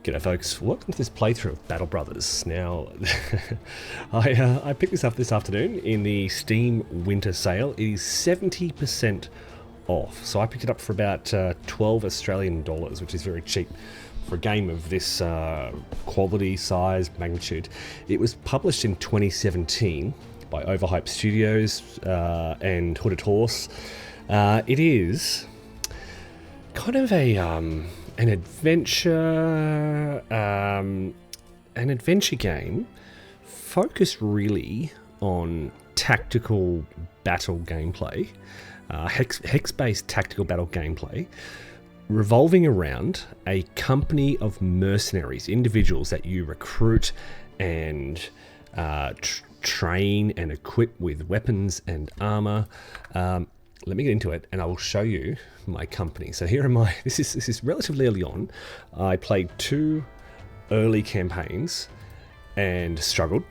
G'day folks, welcome to this playthrough of Battle Brothers. Now, I picked this up this afternoon in the Steam Winter Sale. It is 70% off, so I picked it up for about 12 Australian dollars, which is very cheap for a game of this quality, size, magnitude. It was published in 2017 by Overhype Studios and Hooded Horse. It is kind of an adventure game focused really on tactical battle gameplay, hex-based tactical battle gameplay, revolving around a company of mercenaries, individuals that you recruit and train and equip with weapons and armor. Let me get into it and I will show you my company. So here are my, this is relatively early on. I played 2 early campaigns and struggled.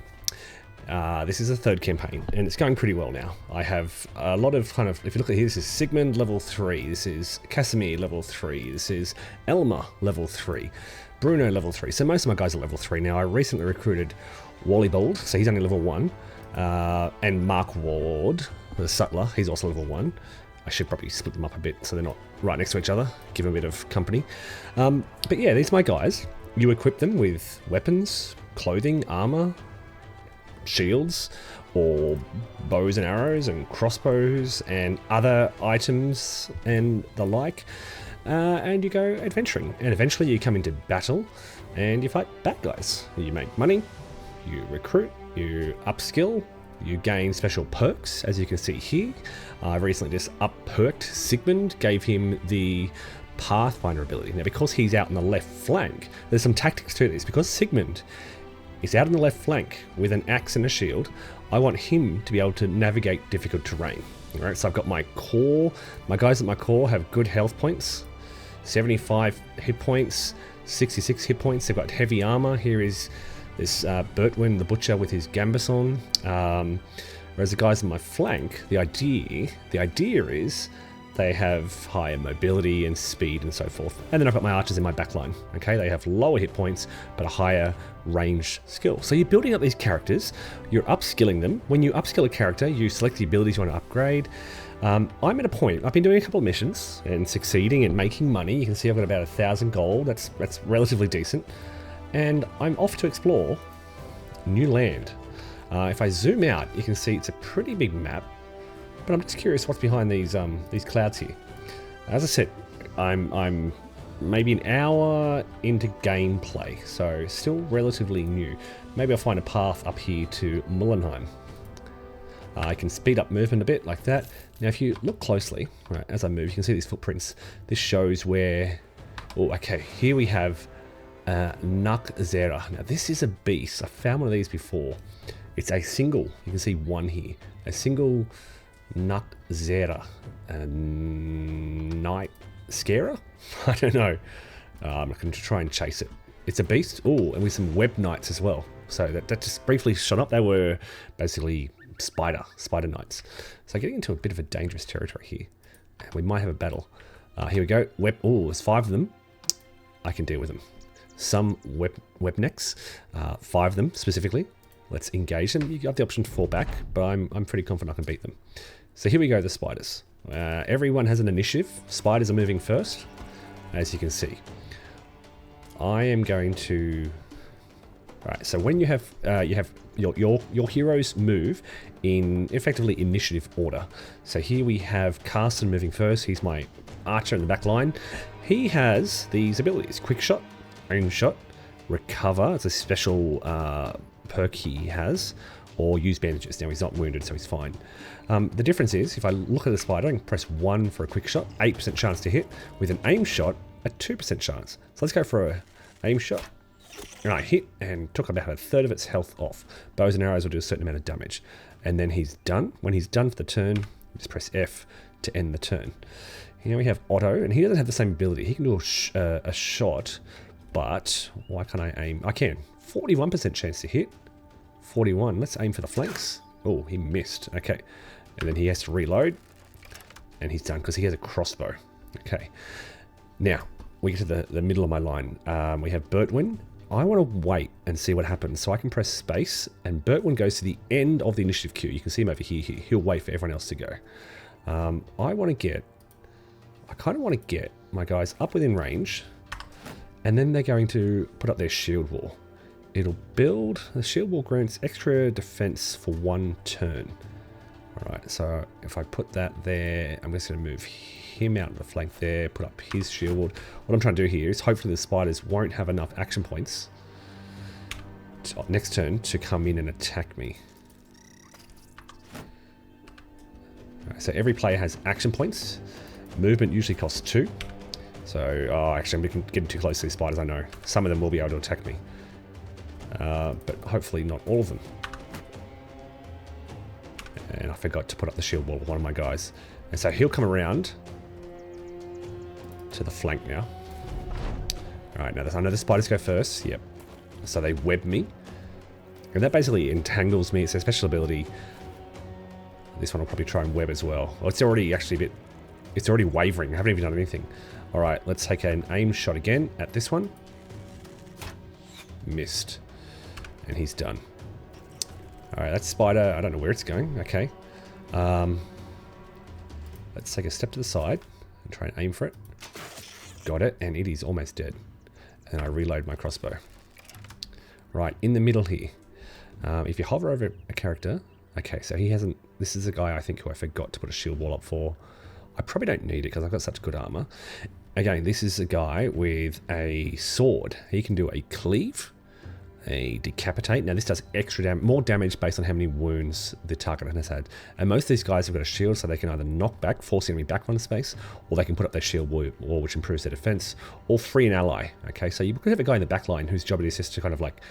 This is a 3rd campaign and it's going pretty well now. I have a lot of kind of, if you look at here, this is Sigmund level 3, this is Casimir level 3, this is Elmer level 3, Bruno level 3. So most of my guys are level 3 now. I recently recruited Wally Bold, so he's only level 1, and Mark Ward, the Sutler, he's also level 1. I should probably split them up a bit so they're not right next to each other, give them a bit of company. But yeah, these are my guys. You equip them with weapons, clothing, armor, shields, or bows and arrows and crossbows and other items and the like. And you go adventuring. And eventually you come into battle and you fight bad guys. You make money, you recruit, you upskill, you gain special perks, as you can see here. I've recently just up-perked Sigmund, gave him the Pathfinder ability. Now, because he's out on the left flank, there's some tactics to this. Because Sigmund is out on the left flank with an axe and a shield, I want him to be able to navigate difficult terrain. All right, so I've got my core. My guys at my core have good health points, 75 hit points, 66 hit points. They've got heavy armor. Here is this Bertwin the Butcher with his gambus on. Whereas the guys on my flank, the idea is they have higher mobility and speed and so forth. And then I've got my archers in my backline. Okay, they have lower hit points, but a higher range skill. So you're building up these characters, you're upskilling them. When you upskill a character, you select the abilities you want to upgrade. I'm at a point, I've been doing a couple of missions and succeeding and making money. You can see I've got about 1,000 gold, that's relatively decent. And I'm off to explore new land. If I zoom out, you can see it's a pretty big map, but I'm just curious what's behind these clouds here. As I said, I'm maybe an hour into gameplay, so still relatively new. Maybe I'll find a path up here to Mullenheim. I can speed up movement a bit like that. Now, if you look closely, right, as I move, you can see these footprints. This shows where. Oh, okay. Here we have Nakzera. Now this is a beast. I found one of these before. It's a single, you can see one here, a single Nakzera, Night Scarer? I don't know. I'm going to try and chase it. It's a beast. Oh, and with some web knights as well. So that just briefly shot up. They were basically spider knights. So getting into a bit of a dangerous territory here. We might have a battle. Here we go. Oh, there's 5 of them. I can deal with them. Some web necks, 5 of them specifically. Let's engage them. You got the option to fall back, but I'm pretty confident I can beat them. So here we go, the spiders. Everyone has an initiative. Spiders are moving first, as you can see. I am going to. All right. So when you have your heroes move in effectively initiative order. So here we have Carsten moving first. He's my archer in the back line. He has these abilities: quick shot, aim shot, recover. It's a special perk he has, or use bandages. Now he's not wounded, so he's fine. The difference is, if I look at the spider, I can press 1 for a quick shot, 8% chance to hit. With an aim shot, a 2% chance. So let's go for a aim shot. And I hit and took about 1/3 of its health off. Bows and arrows will do a certain amount of damage. And then he's done. When he's done for the turn, just press F to end the turn. Here we have Otto, and he doesn't have the same ability. He can do a shot, but why can't I aim? I can. 41% chance to hit. 41. Let's aim for the flanks. Oh, he missed. Okay. And then he has to reload. And he's done because he has a crossbow. Okay. Now, we get to the middle of my line. We have Bertwin. I want to wait and see what happens. So I can press space, and Bertwin goes to the end of the initiative queue. You can see him over here. He'll wait for everyone else to go. I kind of want to get my guys up within range, and then they're going to put up their shield wall. It'll build, the shield wall grants extra defense for 1 turn. Alright, so if I put that there, I'm just going to move him out of the flank there, put up his shield wall. What I'm trying to do here is hopefully the spiders won't have enough action points next turn to come in and attack me. Alright, so every player has action points. Movement usually costs 2. So, oh, actually I'm getting too close to these spiders, I know. Some of them will be able to attack me. But hopefully not all of them. And I forgot to put up the shield wall with one of my guys. And so he'll come around to the flank now. Alright, now I know the spiders go first. Yep. So they web me. And that basically entangles me. It's a special ability. This one will probably try and web as well. Well, it's already actually a bit... It's already wavering. I haven't even done anything. Alright, let's take an aim shot again at this one. Missed. And he's done. Alright, that spider, I don't know where it's going. Okay. Let's take a step to the side and try and aim for it. Got it, and it is almost dead. And I reload my crossbow. Right, in the middle here. If you hover over a character... Okay, so he hasn't... This is a guy I think who I forgot to put a shield wall up for. I probably don't need it because I've got such good armor. Again, this is a guy with a sword. He can do a cleave, a decapitate. Now this does extra more damage based on how many wounds the target has had. And most of these guys have got a shield, so they can either knock back, force the enemy back one space, or they can put up their shield wall, which improves their defense, or free an ally. Okay, so you could have a guy in the back line whose job it is just to kind of like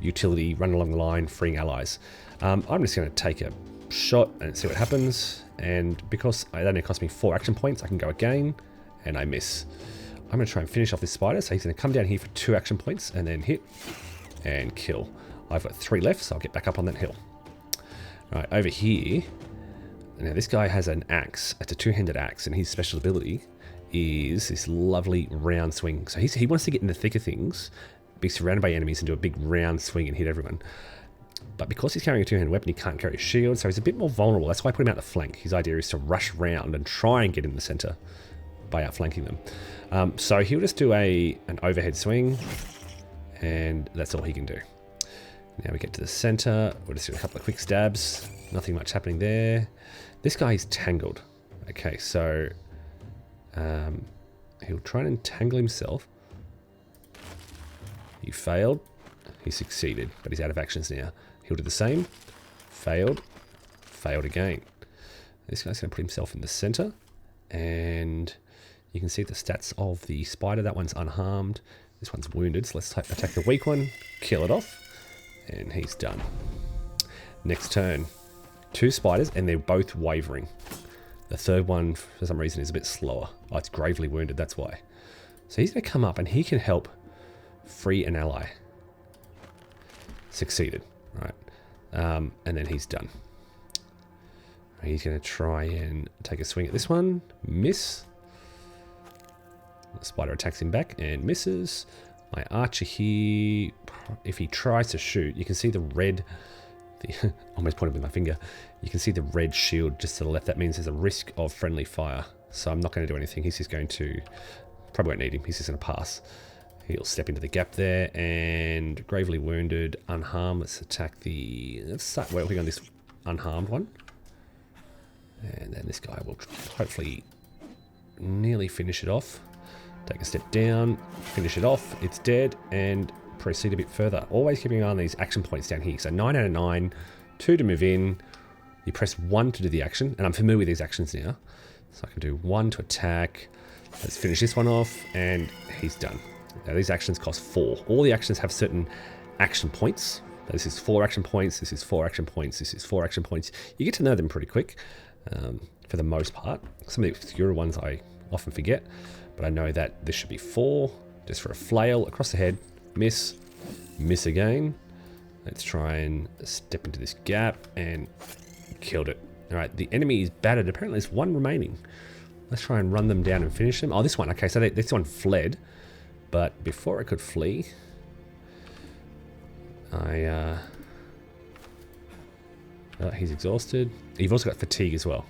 utility, run along the line, freeing allies. I'm just going to take a shot and see what happens. And because it only cost me 4 action points, I can go again, and I miss. I'm going to try and finish off this spider, so he's going to come down here for 2 action points, and then hit, and kill. I've got 3 left, so I'll get back up on that hill. Alright, over here, now this guy has an axe. It's a 2-handed axe, and his special ability is this lovely round swing. So he wants to get in the thick of things, be surrounded by enemies, and do a big round swing and hit everyone. But because he's carrying a 2-handed weapon, he can't carry a shield, so he's a bit more vulnerable. That's why I put him out the flank. His idea is to rush round and try and get in the center by outflanking them. So he'll just do an overhead swing, and that's all he can do. Now we get to the center. We'll just do a couple of quick stabs. Nothing much happening there. This guy is tangled. Okay, so he'll try and entangle himself. He failed. He succeeded, but he's out of actions now. He'll do the same. Failed. Failed again. This guy's going to put himself in the center. And you can see the stats of the spider. That one's unharmed. This one's wounded. So let's attack the weak one. Kill it off. And he's done. Next turn. 2 spiders, and they're both wavering. The third one, for some reason, is a bit slower. Oh, it's gravely wounded. That's why. So he's going to come up, and he can help free an ally. Succeeded. Right. And then he's done. He's going to try and take a swing at this one. Miss. The spider attacks him back and misses. My archer here, if he tries to shoot, you can see the red... almost pointed with my finger. You can see the red shield just to the left. That means there's a risk of friendly fire. So I'm not going to do anything. He's just going to... Probably won't need him. He's just going to pass. He'll step into the gap there, and gravely wounded, unharmed. Let's attack the... Let's start working on this unharmed one. And then this guy will hopefully nearly finish it off. Take a step down, finish it off. It's dead, and proceed a bit further. Always keeping an eye on these action points down here. So 9 out of 9, 2 to move in. You press 1 to do the action, and I'm familiar with these actions now. So I can do 1 to attack. Let's finish this one off, and he's done. Now these actions cost 4. All the actions have certain action points. This is 4 action points, this is 4 action points, this is 4 action points. You get to know them pretty quick, for the most part. Some of the obscure ones I often forget, but I know that this should be 4, just for a flail across the head. Miss, miss again. Let's try and step into this gap, and killed it. Alright, the enemy is battered. Apparently there's 1 remaining. Let's try and run them down and finish them. Oh, this one. Okay, so this one fled. But before I could flee, he's exhausted. You've also got fatigue as well.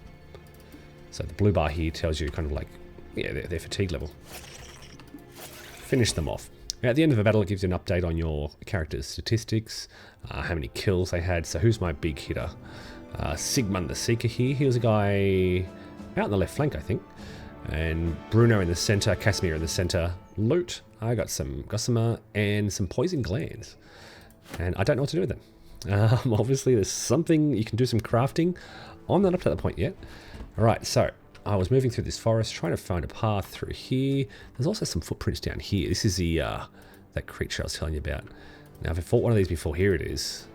So the blue bar here tells you kind of like, yeah, their fatigue level. Finish them off. At the end of the battle, it gives you an update on your character's statistics, how many kills they had. So who's my big hitter? Sigmund the Seeker here. He was a guy out in the left flank, I think. And Bruno in the center, Casimir in the center. Loot. I got some gossamer and some poison glands. And I don't know what to do with them. Obviously, there's something, you can do some crafting. I'm not up to that point yet. Alright, so I was moving through this forest, trying to find a path through here. There's also some footprints down here. This is the that creature I was telling you about. Now, if I fought one of these before, here it is.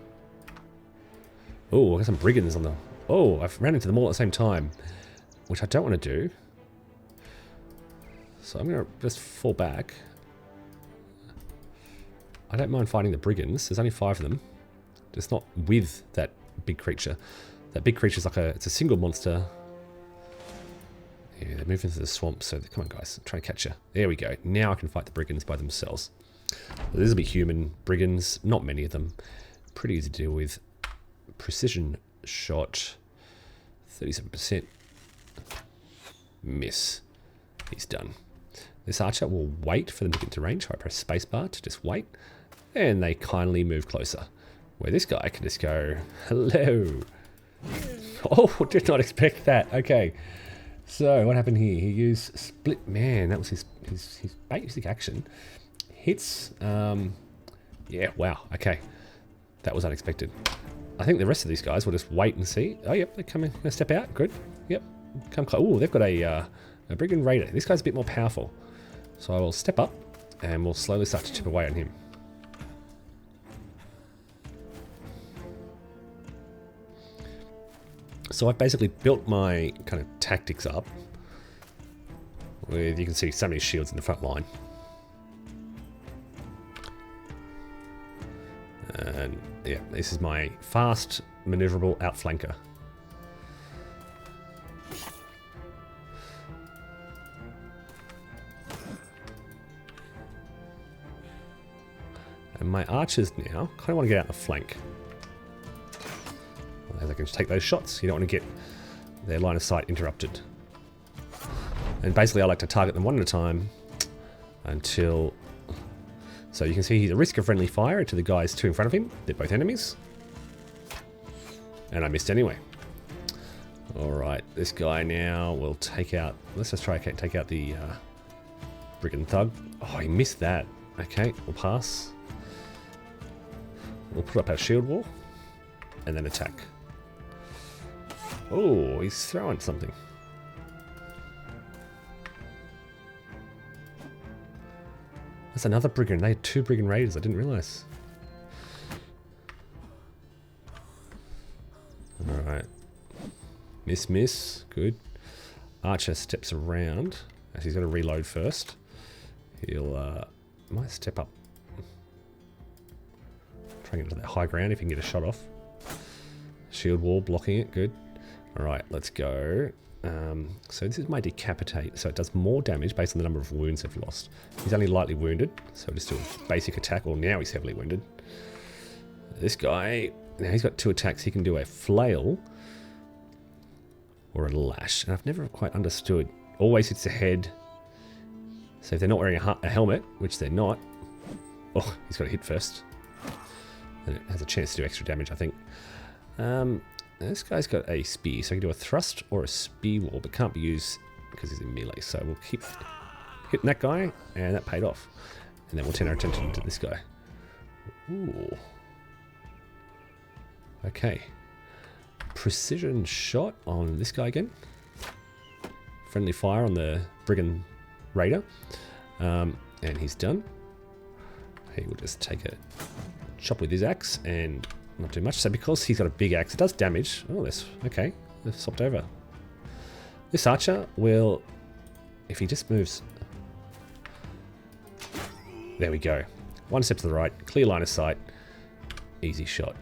Oh, I got some brigands on the... Oh, I've ran into them all at the same time, which I don't want to do. So I'm going to just fall back. I don't mind fighting the brigands. There's only 5 of them. Just not with that big creature. That big creature's like it's a single monster. Yeah, they're moving through the swamp, so come on guys, try and catch you. There we go. Now I can fight the brigands by themselves. This will be human brigands, not many of them. Pretty easy to deal with. Precision shot, 37%. Miss. He's done. This archer will wait for them to get into range. I press spacebar to just wait, and they kindly move closer. Where this guy can just go, hello. Oh, did not expect that. Okay. So what happened here? He used split. Man, that was his basic action. Hits. Yeah. Wow. Okay. That was unexpected. I think the rest of these guys will just wait and see. Oh, yep. They're coming. Gonna step out. Good. Yep. Come close. Oh, they've got a brigand raider. This guy's a bit more powerful. So I will step up, and we'll slowly start to chip away on him. So I've basically built my kind of tactics up with, you can see so many shields in the front line. And yeah, this is my fast, maneuverable outflanker. And my archers now kind of want to get out the flank. They can just take those shots. You don't want to get their line of sight interrupted. And basically I like to target them one at a time until... So you can see he's a risk of friendly fire to the guys 2 in front of him. They're both enemies. And I missed anyway. Alright, this guy now will take out... Let's just try to take out the brigand thug. Oh, he missed that. Okay, we'll pass. We'll put up our shield wall. And then attack. Oh, he's throwing something. That's another brigand. They had 2 brigand raiders. I didn't realize. Alright. Miss. Good. Archer steps around. Actually, he's going to reload first. He'll might step up. Try and get to that high ground if he can get a shot off. Shield wall blocking it. Good. Alright, let's go. So this is my decapitate. So it does more damage based on the number of wounds they've lost. He's only lightly wounded, so we'll just do a basic attack. Well, now he's heavily wounded. This guy, now he's got 2 attacks. He can do a flail or a lash. And I've never quite understood. Always hits the head. So if they're not wearing a helmet, which they're not, oh, he's got to hit first. And it has a chance to do extra damage, I think. This guy's got a spear, so I can do a thrust or a spear wall, but can't be used because he's in melee. So we'll keep hitting that guy, and that paid off. And then we'll turn our attention to this guy. Ooh. Okay. Precision shot on this guy again. Friendly fire on the brigand raider. And he's done. He will just take a chop with his axe and not too much. So because he's got a big axe, it does damage. Oh, this okay. They've swapped over. This archer will, if he just moves, there we go. 1 step to the right, clear line of sight, easy shot.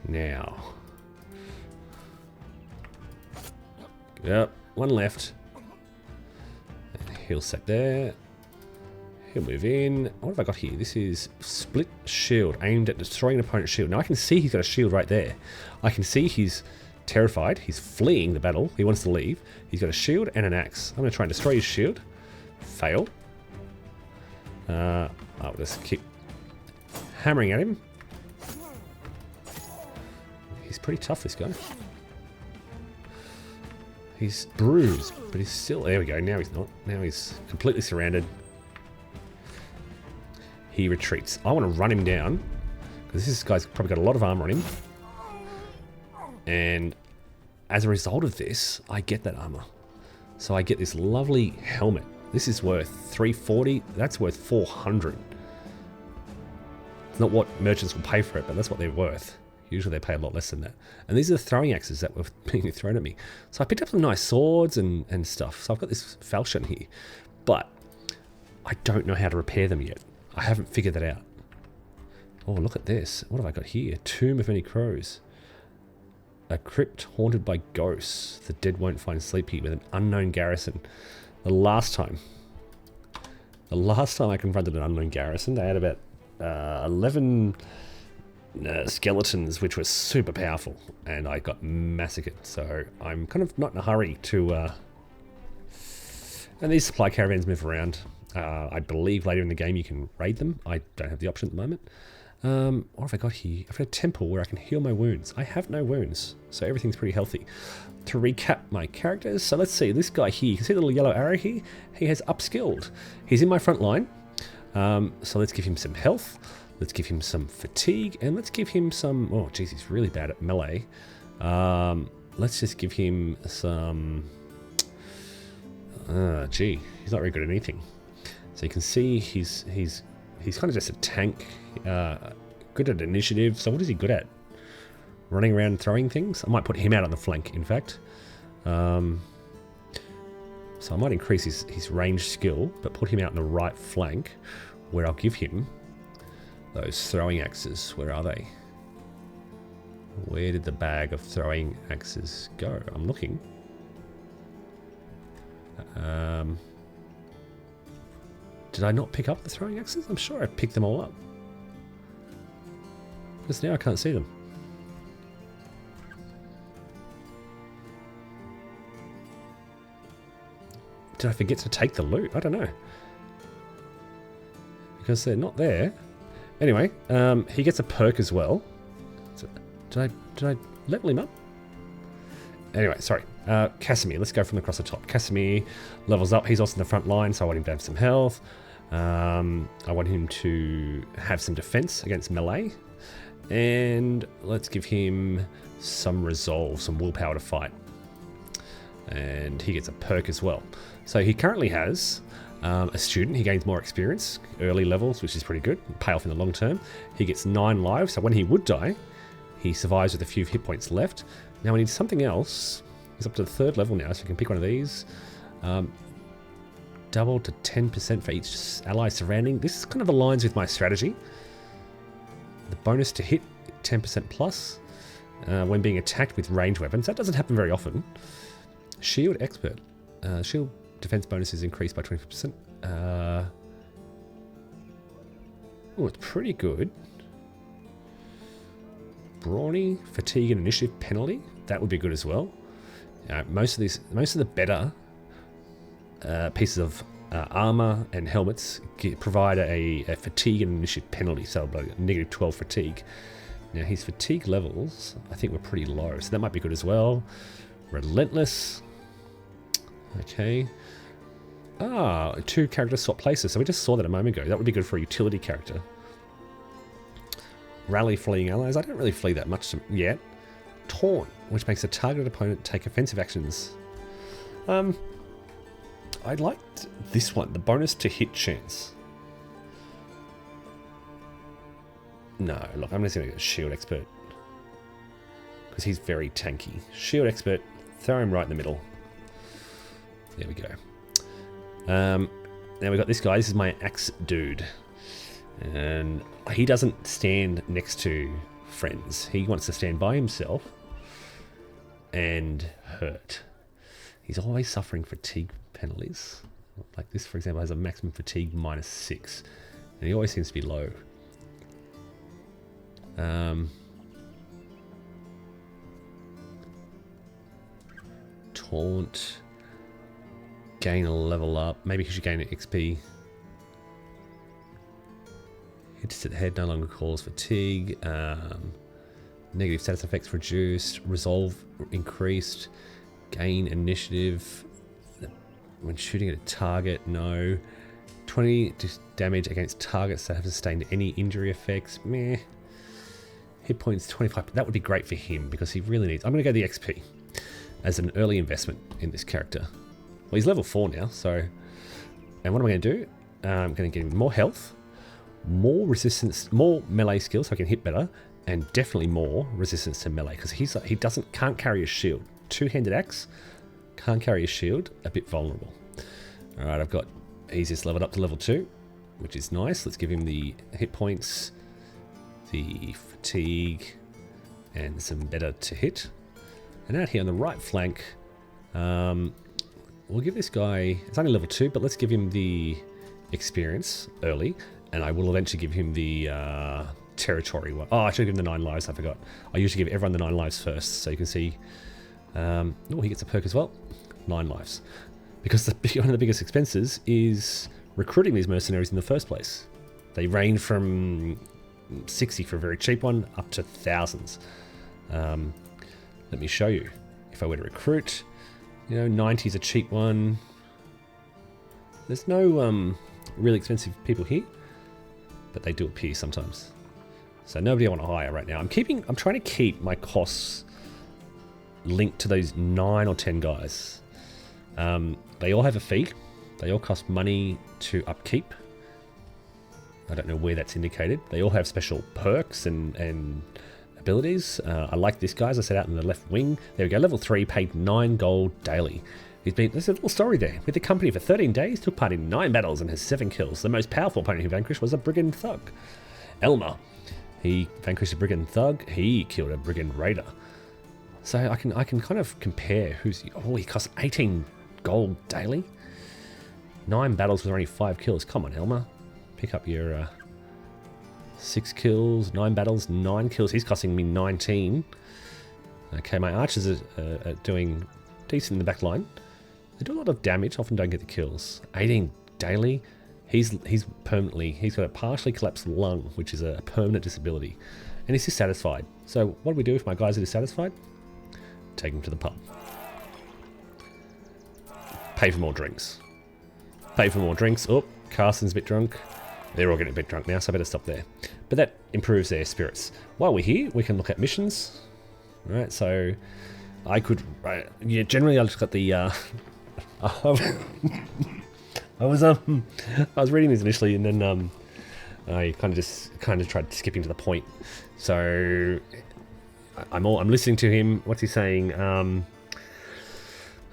Now, yep, 1 left. And he'll set there. He'll move in. What have I got here? This is split shield aimed at destroying an opponent's shield. Now I can see he's got a shield right there. I can see he's terrified. He's fleeing the battle. He wants to leave. He's got a shield and an axe. I'm going to try and destroy his shield. Fail. I'll just keep hammering at him. He's pretty tough, this guy. He's bruised, but he's still... There we go. Now he's not. Now he's completely surrounded. He retreats. I want to run him down, because this guy's probably got a lot of armor on him. And as a result of this, I get that armor. So I get this lovely helmet. This is worth 340. That's worth 400. It's not what merchants will pay for it, but that's what they're worth. Usually they pay a lot less than that. And these are the throwing axes that were being thrown at me. So I picked up some nice swords and stuff. So I've got this falchion here. But I don't know how to repair them yet. I haven't figured that out. Oh, look at this. What have I got here? Tomb of Many Crows. A crypt haunted by ghosts. The dead won't find sleep here with an unknown garrison. The last time I confronted an unknown garrison, they had about 11... skeletons, which were super powerful, and I got massacred. So I'm kind of not in a hurry to and these supply caravans move around. I believe later in the game you can raid them. I don't have the option at the moment. What have I got here? I've got a temple where I can heal my wounds. I have no wounds, so everything's pretty healthy. To recap my characters, so let's see, this guy here, you can see the little yellow arrow here? He has upskilled. He's in my front line, so let's give him some health. Let's give him some fatigue, and let's give him some... Oh, geez, he's really bad at melee. Let's just give him some... Gee, he's not very good at anything. So you can see he's kind of just a tank. Good at initiative. So what is he good at? Running around and throwing things? I might put him out on the flank, in fact. So I might increase his range skill, but put him out in the right flank, where I'll give him... those throwing axes, where are they? Where did the bag of throwing axes go? I'm looking. Did I not pick up the throwing axes? I'm sure I picked them all up. Because now I can't see them. Did I forget to take the loot? I don't know. Because they're not there. Anyway, he gets a perk as well. So, did I level him up? Anyway, sorry. Casimir, let's go from across the top. Casimir levels up. He's also in the front line, so I want him to have some health. I want him to have some defense against melee. And let's give him some resolve, some willpower to fight. And he gets a perk as well. So he currently has... a student, he gains more experience, early levels, which is pretty good, pay off in the long term. He gets 9 lives, so when he would die, he survives with a few hit points left. Now we need something else. He's up to the 3rd level now, so you can pick one of these. Double to 10% for each ally surrounding. This kind of aligns with my strategy. The bonus to hit, 10% plus, when being attacked with ranged weapons. That doesn't happen very often. Shield expert. Shield defense bonus is increased by 20%. Oh, it's pretty good. Brawny, fatigue, and initiative penalty. That would be good as well. Most of the better pieces of armor and helmets provide a fatigue and initiative penalty, so like negative 12 fatigue. Now his fatigue levels, I think, were pretty low, so that might be good as well. Relentless. Okay. 2 characters swap places, so we just saw that a moment ago. That would be good for a utility character. Rally fleeing allies. I don't really flee that much yet. Taunt, which makes a targeted opponent take offensive actions. I liked this one, the bonus to hit chance. No, look, I'm just going to go shield expert. Because he's very tanky. Shield expert, throw him right in the middle. There we go. Now we've got this guy. This is my axe dude. And he doesn't stand next to friends. He wants to stand by himself and hurt. He's always suffering fatigue penalties. Like this, for example, has a maximum fatigue -6. And he always seems to be low. Taunt. Gain a level up. Maybe he should gain an XP. Hits to the head no longer cause fatigue. Negative status effects reduced. Resolve increased. Gain initiative. When shooting at a target, no. 20 damage against targets that have sustained any injury effects. Meh. Hit points 25. That would be great for him because he really needs... I'm going to go the XP as an early investment in this character. Well, he's level 4 now, so... And what am I going to do? I'm going to get him more health, more resistance, more melee skills so I can hit better, and definitely more resistance to melee because he can't carry a shield. Two-handed axe, can't carry a shield, a bit vulnerable. All right, I've got easiest leveled up to level 2, which is nice. Let's give him the hit points, the fatigue, and some better to hit. And out here on the right flank, we'll give this guy, it's only level 2, but let's give him the experience early, and I will eventually give him the territory one. Oh, I should give him the 9 lives, I forgot. I usually give everyone the 9 lives first, so you can see. Oh, he gets a perk as well. 9 lives. Because one of the biggest expenses is recruiting these mercenaries in the first place. They range from 60 for a very cheap one up to thousands. Let me show you. If I were to recruit, 90 is a cheap one. There's no really expensive people here, but they do appear sometimes. So nobody I want to hire right now. I'm trying to keep my costs linked to those 9 or 10 guys. They all have a fee. They all cost money to upkeep. I don't know where that's indicated. They all have special perks and abilities. I like this guy, as I said, out in the left wing. There we go, level 3, paid 9 gold daily. There's a little story there. With the company for 13 days, took part in 9 battles and has 7 kills. The most powerful opponent he vanquished was a brigand thug. Elmer. He vanquished a brigand thug. He killed a brigand raider. So I can kind of compare who's... Oh, he costs 18 gold daily. 9 battles with only 5 kills. Come on, Elmer. Pick up your 6 kills, 9 battles, 9 kills. He's costing me 19. Okay, my archers are doing decent in the back line. They do a lot of damage, often don't get the kills. 18 daily. He's got a partially collapsed lung, which is a permanent disability. And he's dissatisfied. So what do we do if my guys are dissatisfied? Take him to the pub. Pay for more drinks. Pay for more drinks. Oh, Carson's a bit drunk. They're all getting a bit drunk now, so I better stop there. But that improves their spirits. While we're here, we can look at missions. All right, so I could... yeah, generally I just got the... I was reading these initially, and then I kind of tried skipping to the point. So I'm listening to him. What's he saying?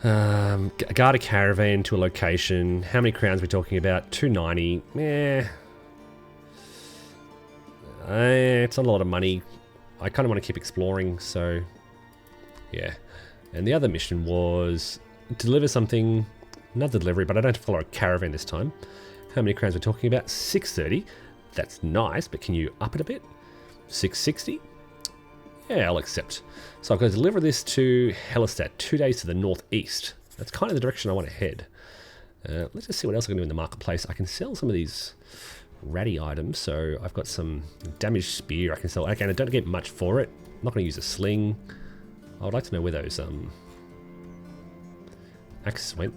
Guard a caravan to a location. How many crowns are we talking about? 290. It's not a lot of money. I kind of want to keep exploring, so yeah. And the other mission was deliver something. Another delivery, but I don't have to follow a caravan this time. How many crowns are we talking about? 630. That's nice, but can you up it a bit? 660. Yeah, I'll accept. So I've got to deliver this to Helistad, 2 days to the northeast. That's kind of the direction I want to head. Let's just see what else I can do in the marketplace. I can sell some of these ratty items. So I've got some damaged spear I can sell. Again, I don't get much for it. I'm not going to use a sling. I would like to know where those axes went.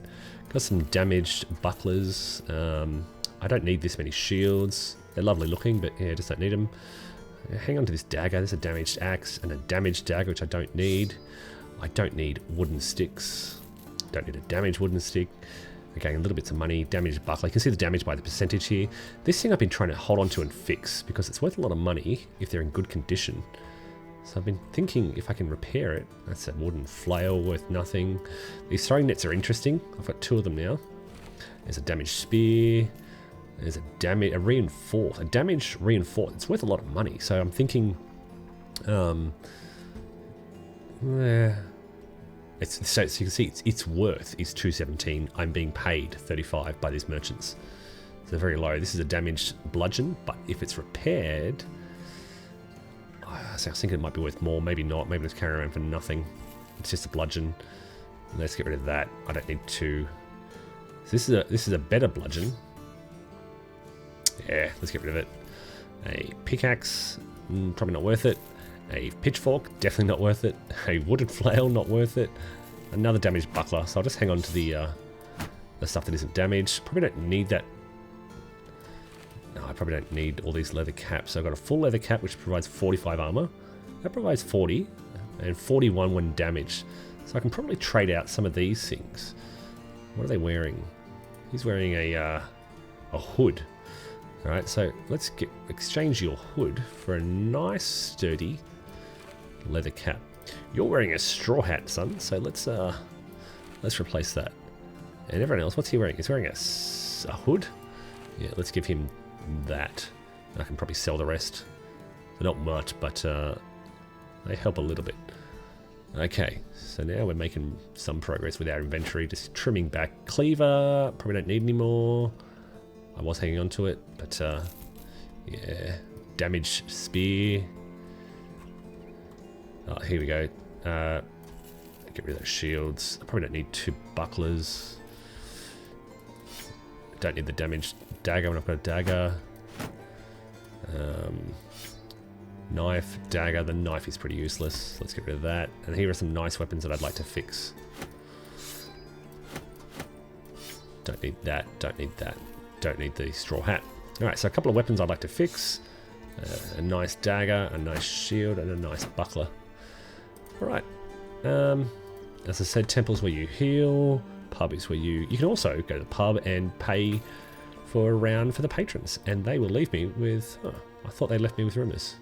Got some damaged bucklers. I don't need this many shields. They're lovely looking, but yeah, just don't need them. Hang on to this dagger. There's a damaged axe and a damaged dagger, which I don't need. I don't need wooden sticks. Don't need a damaged wooden stick. Okay, a little bits of money. Damaged buckler. You can see the damage by the percentage here. This thing I've been trying to hold on to and fix because it's worth a lot of money if they're in good condition. So I've been thinking if I can repair it. That's a wooden flail worth nothing. These throwing nets are interesting. I've got 2 of them now. There's a damaged spear. There's a damaged reinforced. It's worth a lot of money. So I'm thinking, So you can see its worth is 217. I'm being paid 35 by these merchants. So very low. This is a damaged bludgeon, but if it's repaired, so I was thinking it might be worth more. Maybe not. Maybe let's carry around for nothing. It's just a bludgeon. Let's get rid of that. I don't need two. So this is a better bludgeon. Yeah, let's get rid of it. A pickaxe, probably not worth it. A pitchfork, definitely not worth it. A wooden flail, not worth it. Another damaged buckler, so I'll just hang on to the stuff that isn't damaged. Probably don't need that. No, I probably don't need all these leather caps. So I've got a full leather cap, which provides 45 armor. That provides 40, and 41 when damaged. So I can probably trade out some of these things. What are they wearing? He's wearing a hood. All right, so let's exchange your hood for a nice, sturdy leather cap. You're wearing a straw hat, son. So let's replace that. And everyone else, what's he wearing? He's wearing a hood. Yeah, let's give him that. I can probably sell the rest. Not much, but they help a little bit. Okay, so now we're making some progress with our inventory. Just trimming back cleaver. Probably don't need any more. I was hanging on to it, but yeah. Damaged spear. Oh, here we go. Get rid of those shields. I probably don't need two bucklers. Don't need the damaged dagger when I've got a dagger. Knife, dagger. The knife is pretty useless. Let's get rid of that. And here are some nice weapons that I'd like to fix. Don't need that. Don't need that. Don't need the straw hat. Alright, so a couple of weapons I'd like to fix. A nice dagger, a nice shield, and a nice buckler. Alright. As I said, temple's where you heal. Pub is where you can also go to the pub and pay for a round for the patrons. And they will leave me with... Oh, I thought they left me with rumours.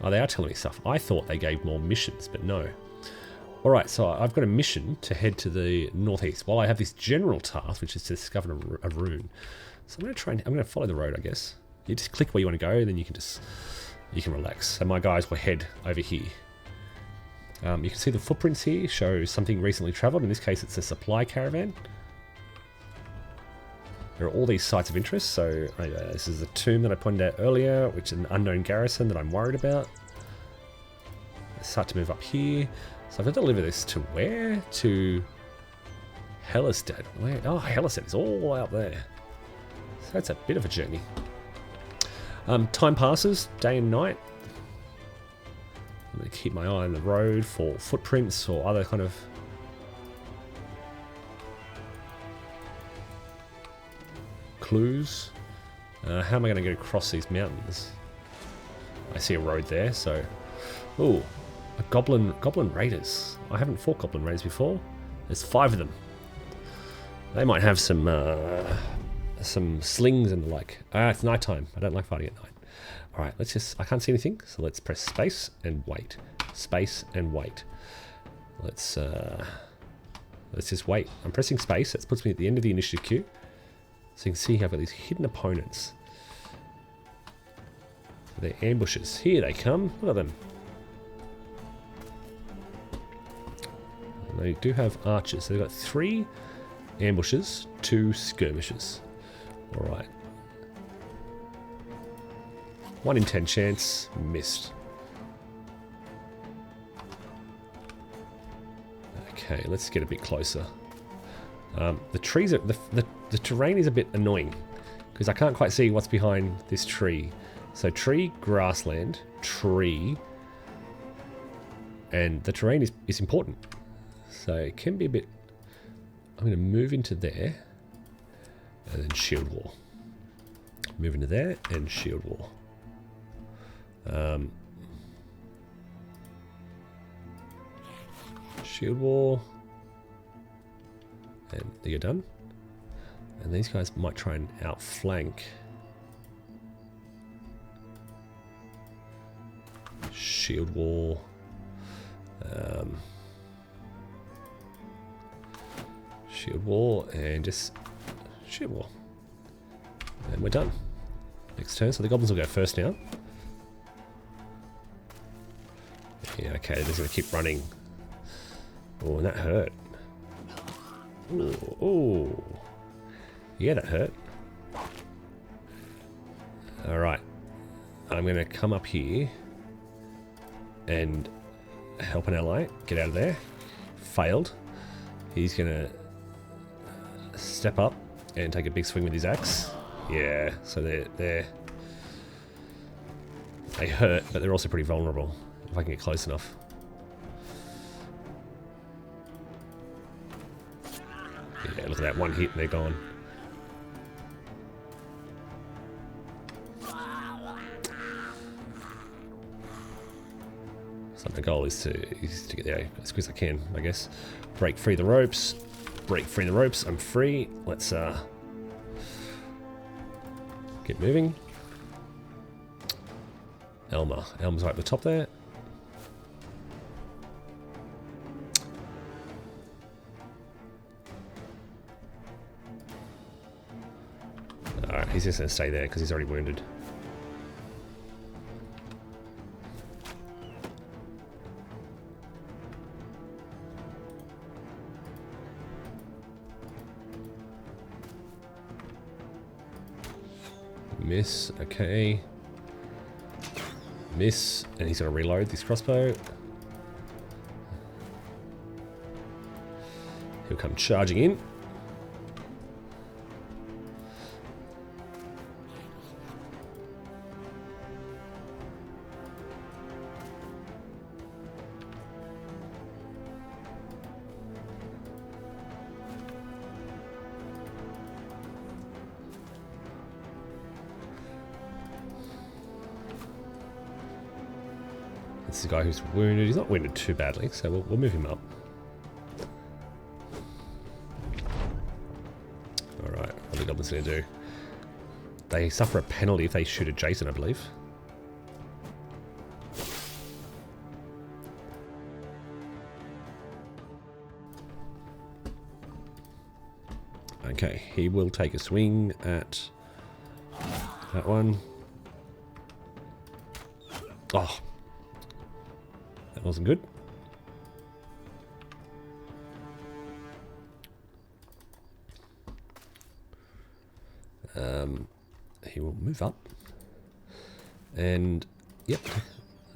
Oh, they are telling me stuff. I thought they gave more missions, but no. Alright, so I've got a mission to head to the northeast. While I have this general task, which is to discover a rune. So I'm going to try and... I'm going to follow the road, I guess. You just click where you want to go, and then you can just... You can relax. So my guys will head over here. You can see the footprints here show something recently travelled. In this case, it's a supply caravan. There are all these sites of interest. So this is the tomb that I pointed out earlier, which is an unknown garrison that I'm worried about. Let's start to move up here. So I've got to deliver this to where? To Helistad. Where? Oh, Helistad is all out there. So that's a bit of a journey. Time passes, day and night. I'm going to keep my eye on the road for footprints or other kind of clues. How am I going to get across these mountains? I see a road there, so... Ooh, a goblin raiders. I haven't fought goblin raiders before. There's 5 of them. They might have some slings and the like. It's night time. I don't like fighting at night. All right, let's just... I can't see anything, so let's press space and wait. Space and wait. Let's just wait. I'm pressing space. That puts me at the end of the initiative queue. So you can see I've got these hidden opponents. They're ambushes. Here they come. Look at them. And they do have archers. So they've got 3 ambushes, 2 skirmishes. All right. 1 in 10 chance. Missed. Okay, let's get a bit closer. The trees are... The terrain is a bit annoying because I can't quite see what's behind this tree. So tree, grassland, tree, and the terrain is important. So it can be a bit... I'm going to move into there and then shield wall. Move into there and shield wall. Shield wall. And you're done. And these guys might try and outflank. Shield wall. Shield wall and just shield wall. And we're done. Next turn. So the goblins will go first now. Yeah, okay, they're just going to keep running. Oh, and that hurt. Ooh. Yeah, that hurt. Alright. I'm going to come up here and help an ally get out of there. Failed. He's going to step up and take a big swing with his axe. Yeah, so they hurt, but they're also pretty vulnerable if I can get close enough. Yeah, look at that, one hit and they're gone. So my goal is to get there as quick as I can, I guess. Break free the ropes. Break free the ropes. I'm free. Let's get moving. Elma's right at the top there. Alright, he's just going to stay there because he's already wounded. Miss, okay. Miss, and he's going to reload this crossbow. He'll come charging in. This is a guy who's wounded. He's not wounded too badly, so we'll move him up. Alright, what are the goblins going to do? They suffer a penalty if they shoot at Jason, I believe. Okay, he will take a swing at that one. Oh, that wasn't good. He will move up. And, yep,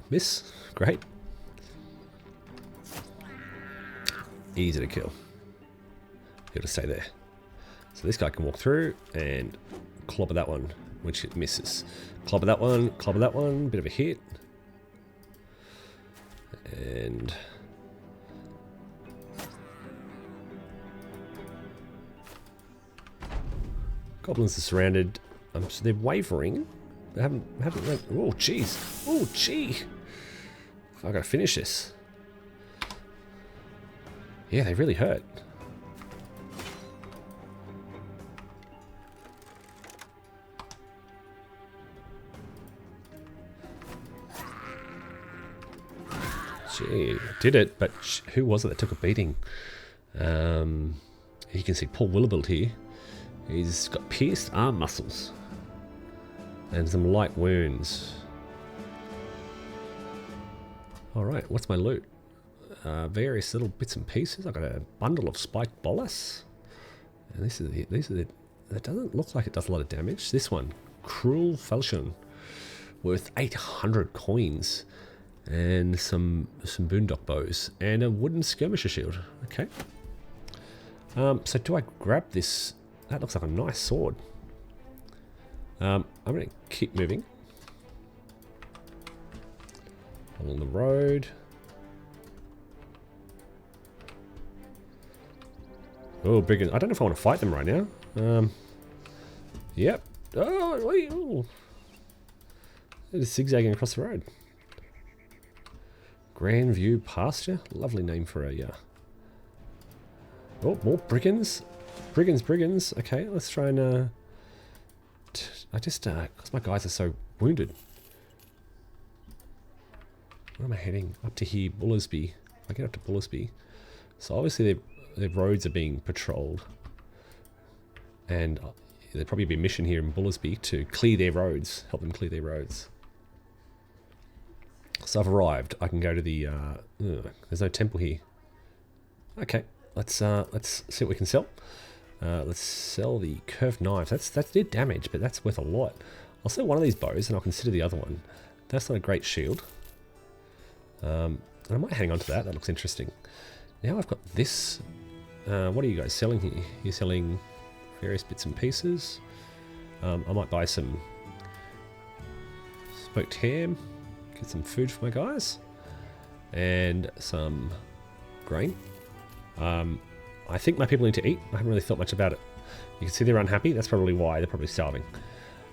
miss. Great. Easy to kill. He'll just stay there. So this guy can walk through and clobber that one, which it misses. Clobber that one, bit of a hit. And goblins are surrounded. So they're wavering. They haven't. Oh, jeez. Oh, gee. I gotta finish this. Yeah, they really hurt. Gee, did it, but who was it that took a beating? You can see Paul Willibald here. He's got pierced arm muscles and some light wounds. Alright, what's my loot? Various little bits and pieces. I've got a bundle of spiked bolas. And these are the that doesn't look like it does a lot of damage. This one, Cruel Falchion, worth 800 coins. And some boondock bows and a wooden skirmisher shield. Okay. So do I grab this? That looks like a nice sword. I'm going to keep moving along the road. Oh, brigands! I don't know if I want to fight them right now. Yep. Oh, wait. Oh. They're just zigzagging across the road. Grandview Pasture, lovely name for a. Oh, more brigands, brigands. Okay, let's try and. I just because my guys are so wounded. Where am I heading? Up to here, Bullersby. If I get up to Bullersby, so obviously their roads are being patrolled, and there'll probably be a mission here in Bullersby to clear their roads, help them clear their roads. So I've arrived. I can go to the... there's no temple here. Okay, let's see what we can sell. Let's sell the curved knives. That did damage, but that's worth a lot. I'll sell one of these bows and I'll consider the other one. That's not a great shield. And I might hang on to that. That looks interesting. Now I've got this. What are you guys selling here? You're selling various bits and pieces. I might buy some smoked ham. Get some food for my guys. And some grain. I think my people need to eat. I haven't really thought much about it. You can see they're unhappy. That's probably why. They're probably starving.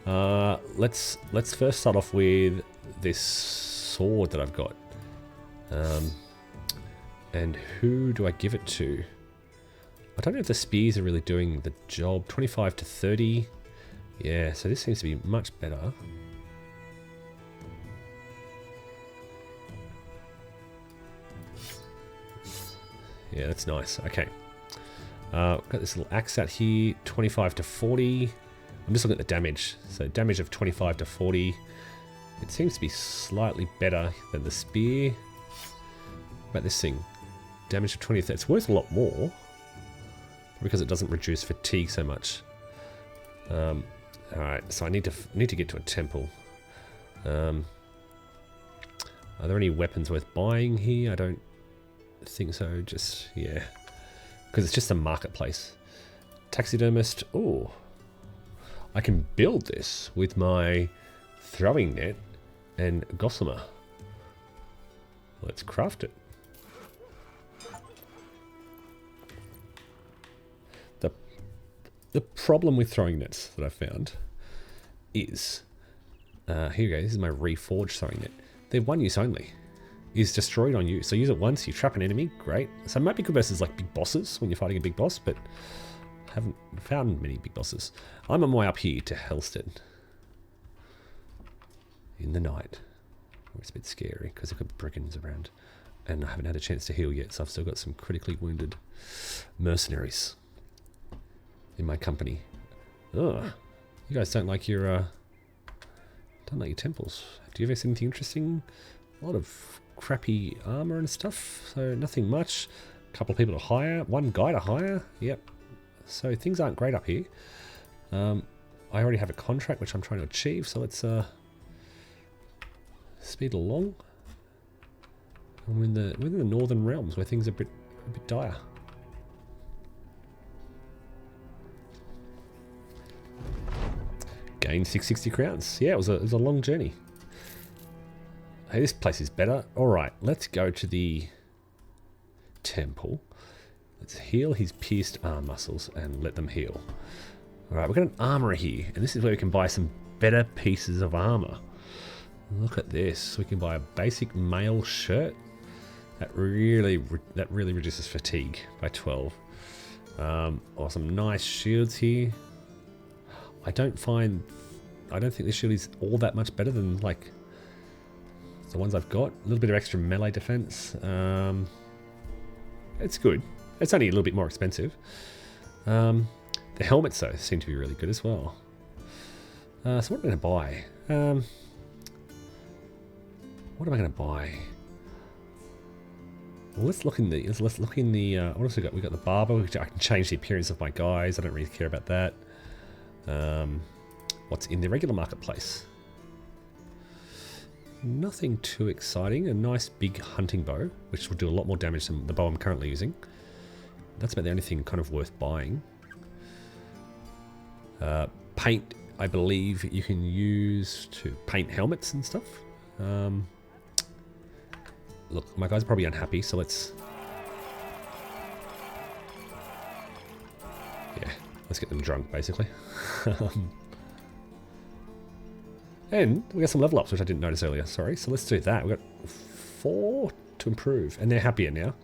Let's first start off with this sword that I've got. And who do I give it to? I don't know if the spears are really doing the job. 25 to 30. Yeah, so this seems to be much better. Yeah, that's nice. Okay. Got this little axe out here. 25 to 40. I'm just looking at the damage. So damage of 25 to 40. It seems to be slightly better than the spear. What about this thing? Damage of 20. It's worth a lot more. Because it doesn't reduce fatigue so much. Alright, so I need to get to a temple. Are there any weapons worth buying here? I don't think so. Just, yeah. Because it's just a marketplace. Taxidermist. Oh. I can build this with my throwing net and gossamer. Let's craft it. The problem with throwing nets that I've found is, here we go, this is my reforged throwing net. They're one use only. Is destroyed on you. So use it once, you trap an enemy, great. So it might be good versus like big bosses when you're fighting a big boss, but I haven't found many big bosses. I'm on my way up here to Helsted. In the night. It's a bit scary because I've got brigands around. And I haven't had a chance to heal yet, so I've still got some critically wounded mercenaries in my company. Ugh. You guys don't like your temples. Do you ever see anything interesting? A lot of crappy armor and stuff, so nothing much. A couple of people to hire, one guy to hire. Yep. So things aren't great up here. I already have a contract which I'm trying to achieve, so let's speed along. And we're in the northern realms where things are a bit dire. Gained 660 crowns. Yeah, it was a long journey. Hey, this place is better. Alright, let's go to the temple. Let's heal his pierced arm muscles and let them heal. Alright, we've got an armorer here, and this is where we can buy some better pieces of armor. Look at this. We can buy a basic mail shirt. That really reduces fatigue by 12. Or some nice shields here. I don't think this shield is all that much better than like the ones I've got. A little bit of extra melee defense. It's good. It's only a little bit more expensive. The helmets though seem to be really good as well. So what am I going to buy? What am I going to buy? Well, let's look in the. What else we got? We got the barber, which I can change the appearance of my guys. I don't really care about that. What's in the regular marketplace? Nothing too exciting. A nice big hunting bow, which will do a lot more damage than the bow I'm currently using. That's about the only thing kind of worth buying. Paint, I believe you can use to paint helmets and stuff. Look, my guys are probably unhappy, so let's get them drunk, basically. And we got some level ups, which I didn't notice earlier. Sorry. So let's do that. We've got 4 to improve, and they're happier now.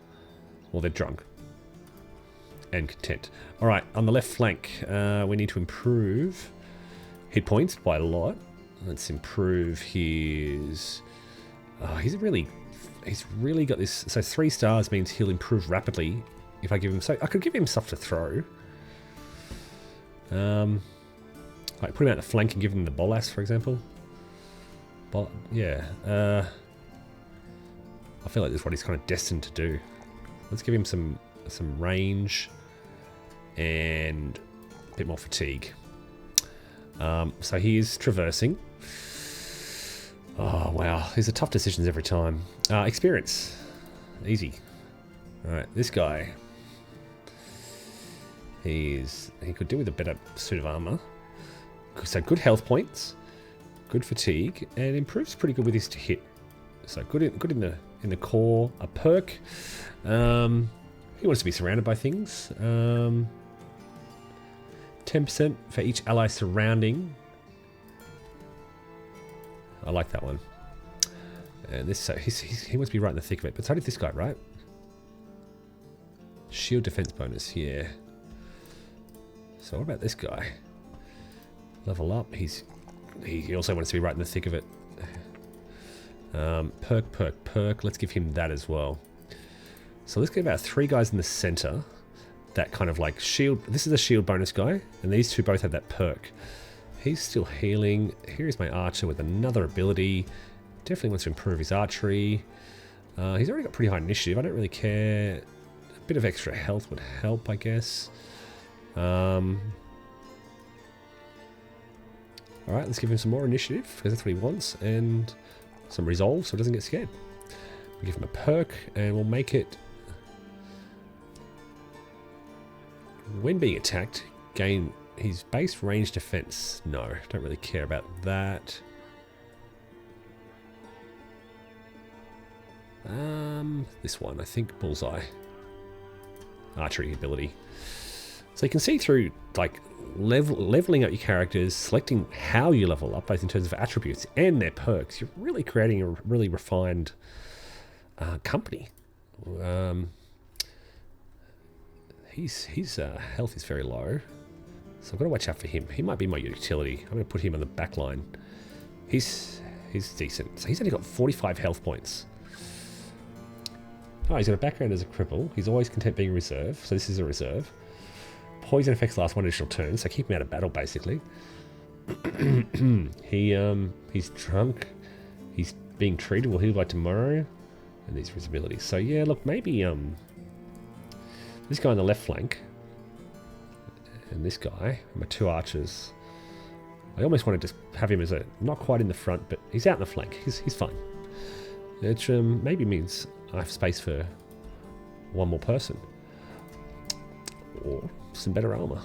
Well, they're drunk and content. All right, on the left flank, we need to improve hit points by a lot. Let's improve his. He's really got this. So 3 stars means he'll improve rapidly if I give him. So I could give him stuff to throw. Like put him out the flank and give him the bolas, for example. But yeah, I feel like this is what he's kind of destined to do. Let's give him some range and a bit more fatigue. So he is traversing. Oh wow, these are tough decisions every time. Experience, easy. All right, this guy. He could do with a better suit of armor. So good health points, good fatigue, and improves pretty good with his hit. So good in the core. A perk. He wants to be surrounded by things. 10% for each ally surrounding. I like that one. And this, so he wants to be right in the thick of it. But so did this guy, right? Shield defense bonus, yeah. So what about this guy? Level up. He also wants to be right in the thick of it. Perk. Let's give him that as well. So let's get about 3 guys in the center. That kind of like shield. This is a shield bonus guy, and these 2 both have that perk. He's still healing. Here is my archer with another ability. Definitely wants to improve his archery. He's already got pretty high initiative. I don't really care. A bit of extra health would help, I guess. Alright, let's give him some more initiative, because that's what he wants, and some resolve so he doesn't get scared. We'll give him a perk, and we'll make it... When being attacked, gain his base range defense. No, don't really care about that. This one, I think bullseye. Archery ability. So you can see through like leveling up your characters, selecting how you level up, both in terms of attributes and their perks. You're really creating a really refined company. His health is very low, so I've got to watch out for him. He might be my utility. I'm going to put him on the back line. He's decent. So he's only got 45 health points. Oh, he's got a background as a cripple. He's always content being reserve, so this is a reserve. Poison effects last 1 additional turn, so keep him out of battle basically. He's drunk. He's being treated. Will heal by tomorrow, and these are his abilities. So yeah, look, maybe this guy on the left flank, and this guy, my 2 archers. I almost want to just have him as a, not quite in the front, but he's out in the flank. He's fine. It maybe means I have space for 1 more person. Or some better armor.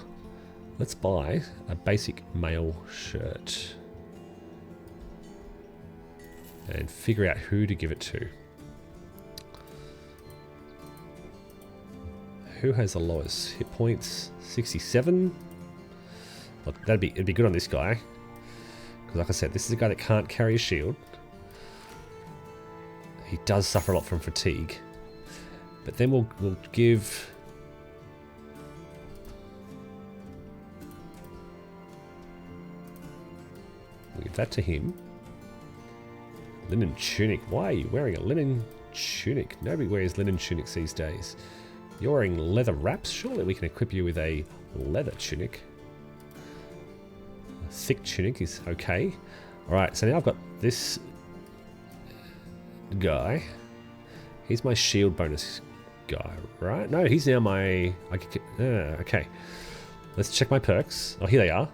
Let's buy a basic mail shirt. And figure out who to give it to. Who has the lowest hit points? 67. Look, it'd be good on this guy, because like I said, this is a guy that can't carry a shield. He does suffer a lot from fatigue, but then we'll give that to him. Linen tunic. Why are you wearing a linen tunic? Nobody wears linen tunics these days. You're wearing leather wraps? Surely we can equip you with a leather tunic. A thick tunic is okay. Alright, so now I've got this guy. He's my shield bonus guy, right? No, he's now my... okay. Let's check my perks. Oh, here they are.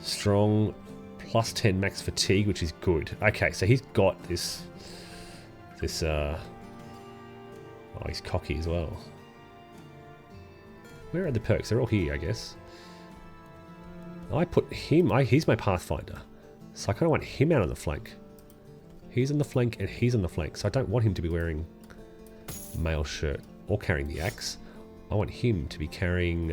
Strong, plus 10 max fatigue, which is good. Okay, so he's got this... Oh, he's cocky as well. Where are the perks? They're all here, I guess. I put him... he's my Pathfinder. So I kind of want him out on the flank. He's on the flank and he's on the flank. So I don't want him to be wearing a mail shirt or carrying the axe. I want him to be carrying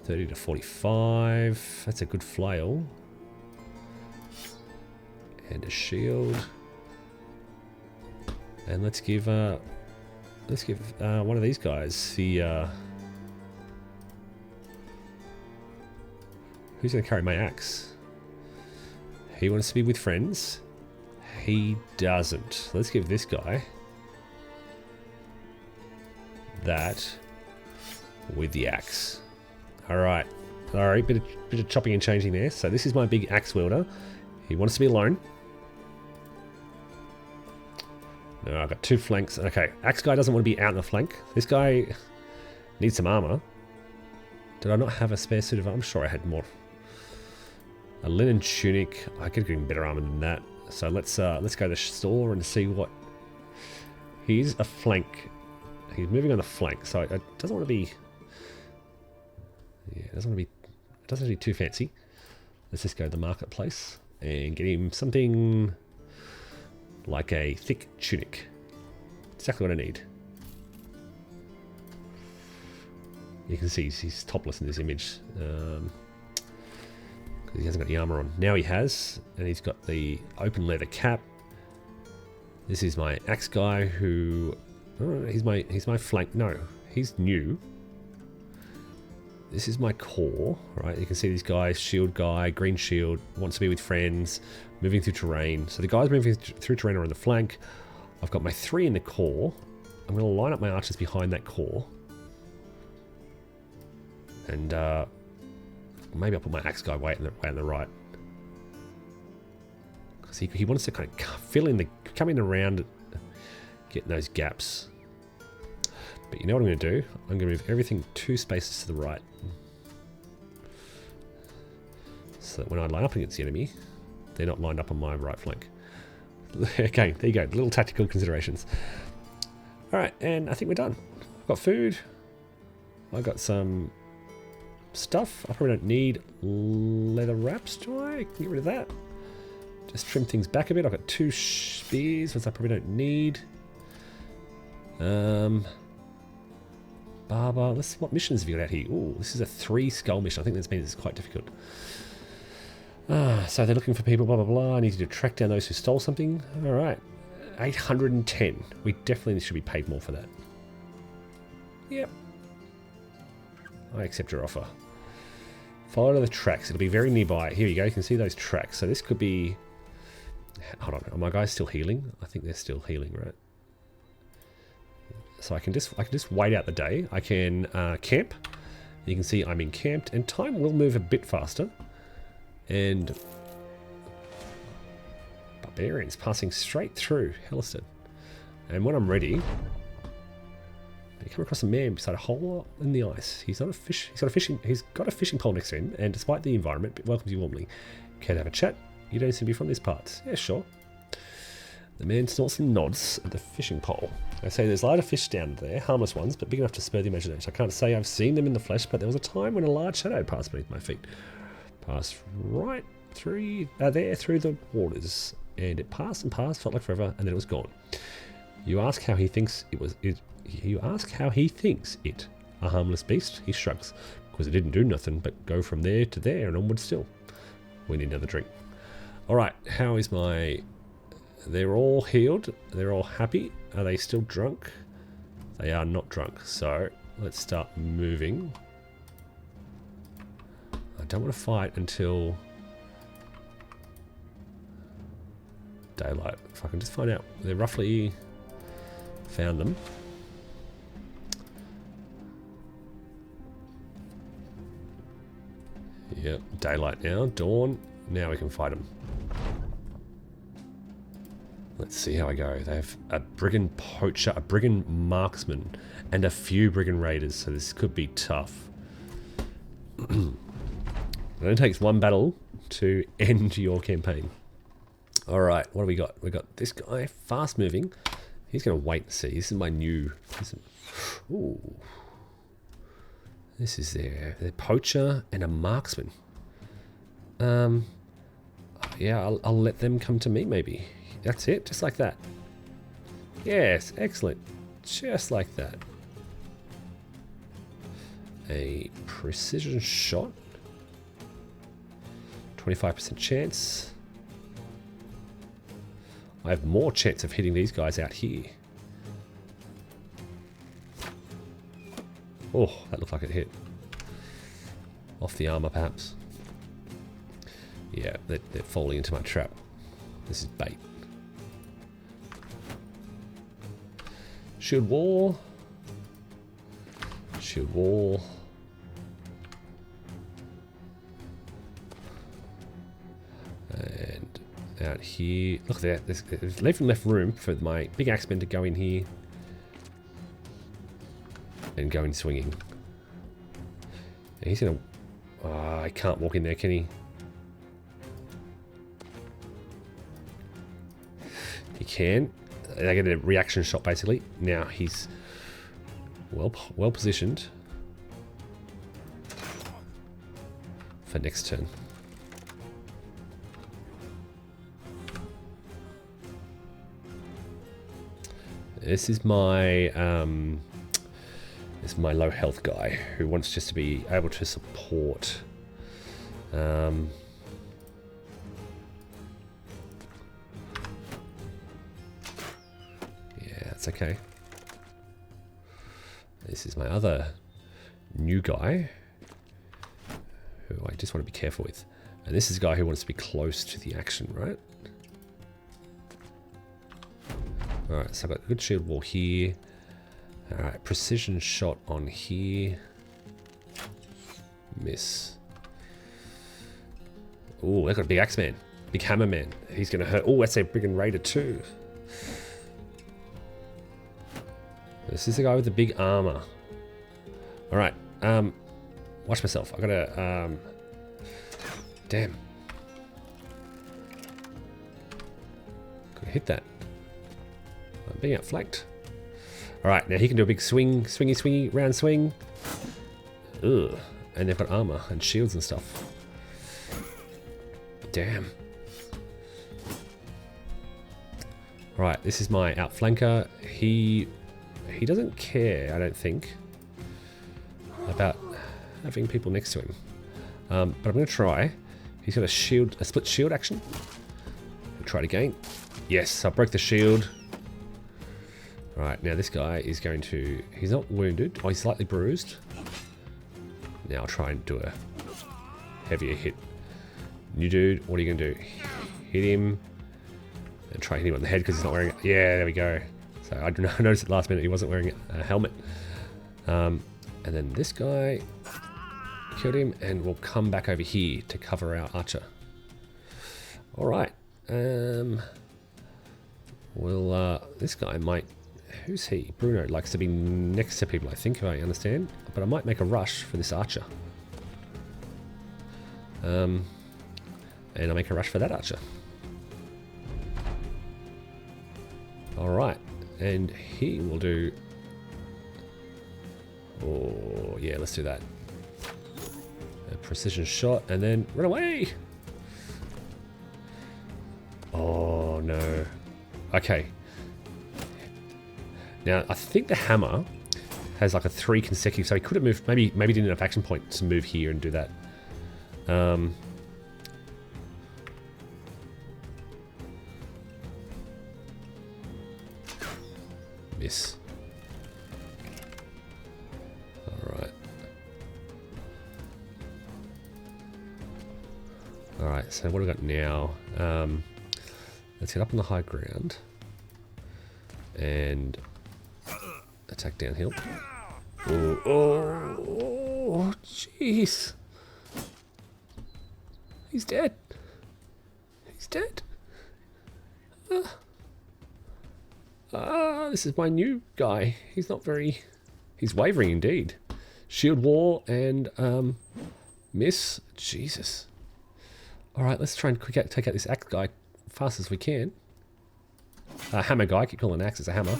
30 to 45. That's a good flail. And a shield. And let's give one of these guys the who's going to carry my axe? He wants to be with friends. He doesn't. Let's give this guy that with the axe. All right, bit of chopping and changing there. So this is my big axe wielder. He wants to be alone. No, I've got 2 flanks. Okay, Axe guy doesn't want to be out in the flank. This guy needs some armor. Did I not have a spare suit of armor? I'm sure I had more. A linen tunic. I could get better armor than that. So let's go to the store and see what. He's a flank. He's moving on the flank, so it doesn't want to be. Yeah, it doesn't want to be. It doesn't have to be too fancy. Let's just go to the marketplace and get him something like a thick tunic. Exactly what I need. You can see he's topless in this image. He hasn't got the armor on. Now he has, and he's got the open leather cap. This is my axe guy who... Oh, he's my flank. No, he's new. This is my core, right? You can see these guys, shield guy, green shield, wants to be with friends, moving through terrain. So the guys moving through terrain are on the flank. I've got my 3 in the core. I'm going to line up my archers behind that core. And maybe I'll put my axe guy way on the right. Because he wants to kind of fill in coming around, getting those gaps. But you know what I'm going to do? I'm going to move everything 2 spaces to the right. So that when I line up against the enemy, they're not lined up on my right flank. Okay, there you go. Little tactical considerations. Alright, and I think we're done. I've got food. I've got some stuff. I probably don't need leather wraps, do I? Get rid of that. Just trim things back a bit. I've got 2 spears, which I probably don't need. Barber. What missions have you got out here? Ooh, this is a 3 skull mission. I think this means it's quite difficult. So they're looking for people, blah, blah, blah. I need you to track down those who stole something. All right. 810. We definitely should be paid more for that. Yep. I accept your offer. Follow the tracks. It'll be very nearby. Here you go. You can see those tracks. So this could be... Hold on. Are my guys still healing? I think they're still healing, right? So I can just wait out the day. I can camp. You can see I'm encamped, and time will move a bit faster. And barbarians passing straight through Helliston. And when I'm ready, you come across a man beside a hole in the ice. He's got a fishing pole next to him, and despite the environment, it welcomes you warmly. Can I have a chat? You don't seem to be from this part. Yeah, sure. The man snorts and nods at the fishing pole. I say there's a lot of fish down there, harmless ones, but big enough to spur the imagination. I can't say I've seen them in the flesh, but there was a time when a large shadow passed beneath my feet. Passed right through through the waters, and it passed and passed, felt like forever, and then it was gone. You ask how he thinks You ask how he thinks it. A harmless beast? He shrugs, because it didn't do nothing but go from there to there and onward still. We need another drink. Alright, how is my... They're all healed. They're all happy. Are they still drunk? They are not drunk. So, let's start moving. I don't want to fight until... daylight. If I can just find out. They're roughly... Found them. Yep, daylight now. Dawn. Now we can fight them. Let's see how I go. They have a brigand poacher, a brigand marksman, and a few brigand raiders, so this could be tough. It only takes one battle to end your campaign. Alright, what do we got? We got this guy, fast moving. He's going to wait and see. This is my new... Ooh. This is their poacher and a marksman. Yeah, I'll let them come to me maybe. That's it, just like that. Yes, excellent. Just like that. A precision shot. 25% chance. I have more chance of hitting these guys out here. Oh, that looked like it hit. Off the armor, perhaps. Yeah, they're falling into my trap. This is bait. Shield wall. Shield wall. And here. Look at that. There's left room for my big axeman to go in here and go in swinging. And he's gonna. Oh, he can't walk in there, can he? He can. I get a reaction shot basically. Now he's well positioned for next turn. This is my low health guy who wants just to be able to support. Yeah, that's okay. This is my other new guy who I just want to be careful with. And this is a guy who wants to be close to the action, right? Alright, so I've got a good shield wall here. Alright, precision shot on here. Miss. Oh, they've got a big axe man. Big hammer man. He's going to hurt. Oh, that's a friggin' raider too. This is the guy with the big armor. Alright, watch myself. I gotta, damn. Could hit that. I'm being outflanked. Alright, now he can do a big swing, swingy, round swing. Ugh. And they've got armor and shields and stuff. Damn. Right, this is my outflanker. He doesn't care, I don't think, about having people next to him. But I'm going to try. He's got a shield, a split shield action. I'll try it again. Yes, I broke the shield. Right, now this guy is going to... He's not wounded. Oh, he's slightly bruised. Now I'll try and do a heavier hit. New dude, what are you going to do? Hit him. And try hitting him on the head because he's not wearing it. Yeah, there we go. So I noticed at the last minute he wasn't wearing a helmet. And then this guy killed him, and we'll come back over here to cover our archer. All right. This guy might. Who's he? Bruno likes to be next to people, I think, if I understand. But I might make a rush for this archer. And I'll make a rush for that archer. All right. And he will do... Oh, yeah, let's do that. A precision shot, and then run away! Oh, no. Okay. Now, I think the hammer has like a 3 consecutive, so he could have moved, maybe didn't have action point to move here and do that. Miss. Alright. Alright, so what have we got now? Let's get up on the high ground. And attack downhill. Oh, jeez. He's dead. He's dead. This is my new guy. He's not very... He's wavering indeed. Shield wall and miss. Jesus. Alright, let's try and take out this axe guy fast as we can. Hammer guy. I keep calling an axe as a hammer.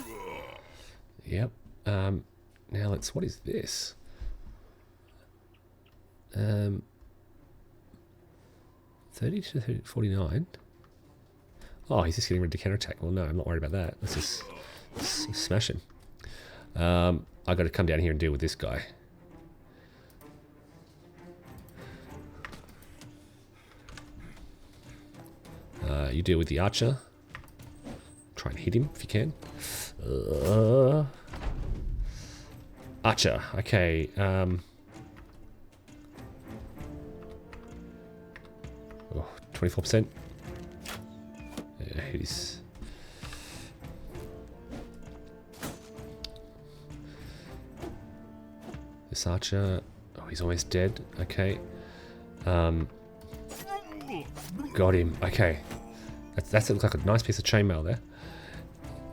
Yep. Now let's... What is this? 30 to 49. Oh, he's just getting ready to counterattack. Well, no, I'm not worried about that. Let's just smash him. I've got to come down here and deal with this guy. You deal with the archer. Try and hit him if you can. Archer. Okay. 24%. Yeah, he's... This archer... Oh, he's almost dead. Okay. Got him. Okay. That looks like a nice piece of chainmail there.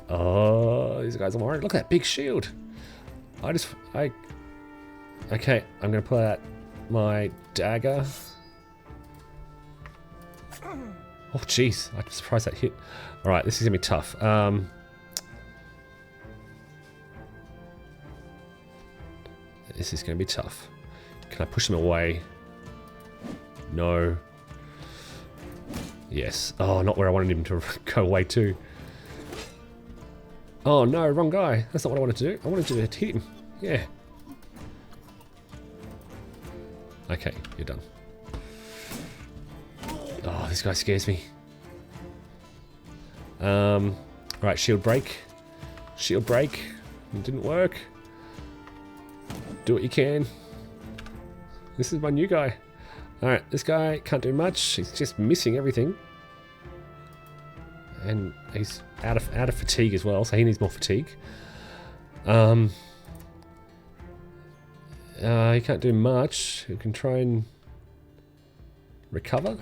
Oh, these guys are worried. Look at that big shield. Okay, I'm going to pull out my dagger. Oh, jeez. I'm surprised that hit. Alright, this is going to be tough. This is going to be tough. Can I push him away? No. Yes. Oh, not where I wanted him to go away to. Oh no, wrong guy. That's not what I wanted to do. I wanted to hit him. Yeah. Okay, you're done. Oh, this guy scares me. Right, shield break. Shield break. It didn't work. Do what you can. This is my new guy. Alright, this guy can't do much. He's just missing everything. And he's out of fatigue as well, so he needs more fatigue. He can't do much. He can try and recover.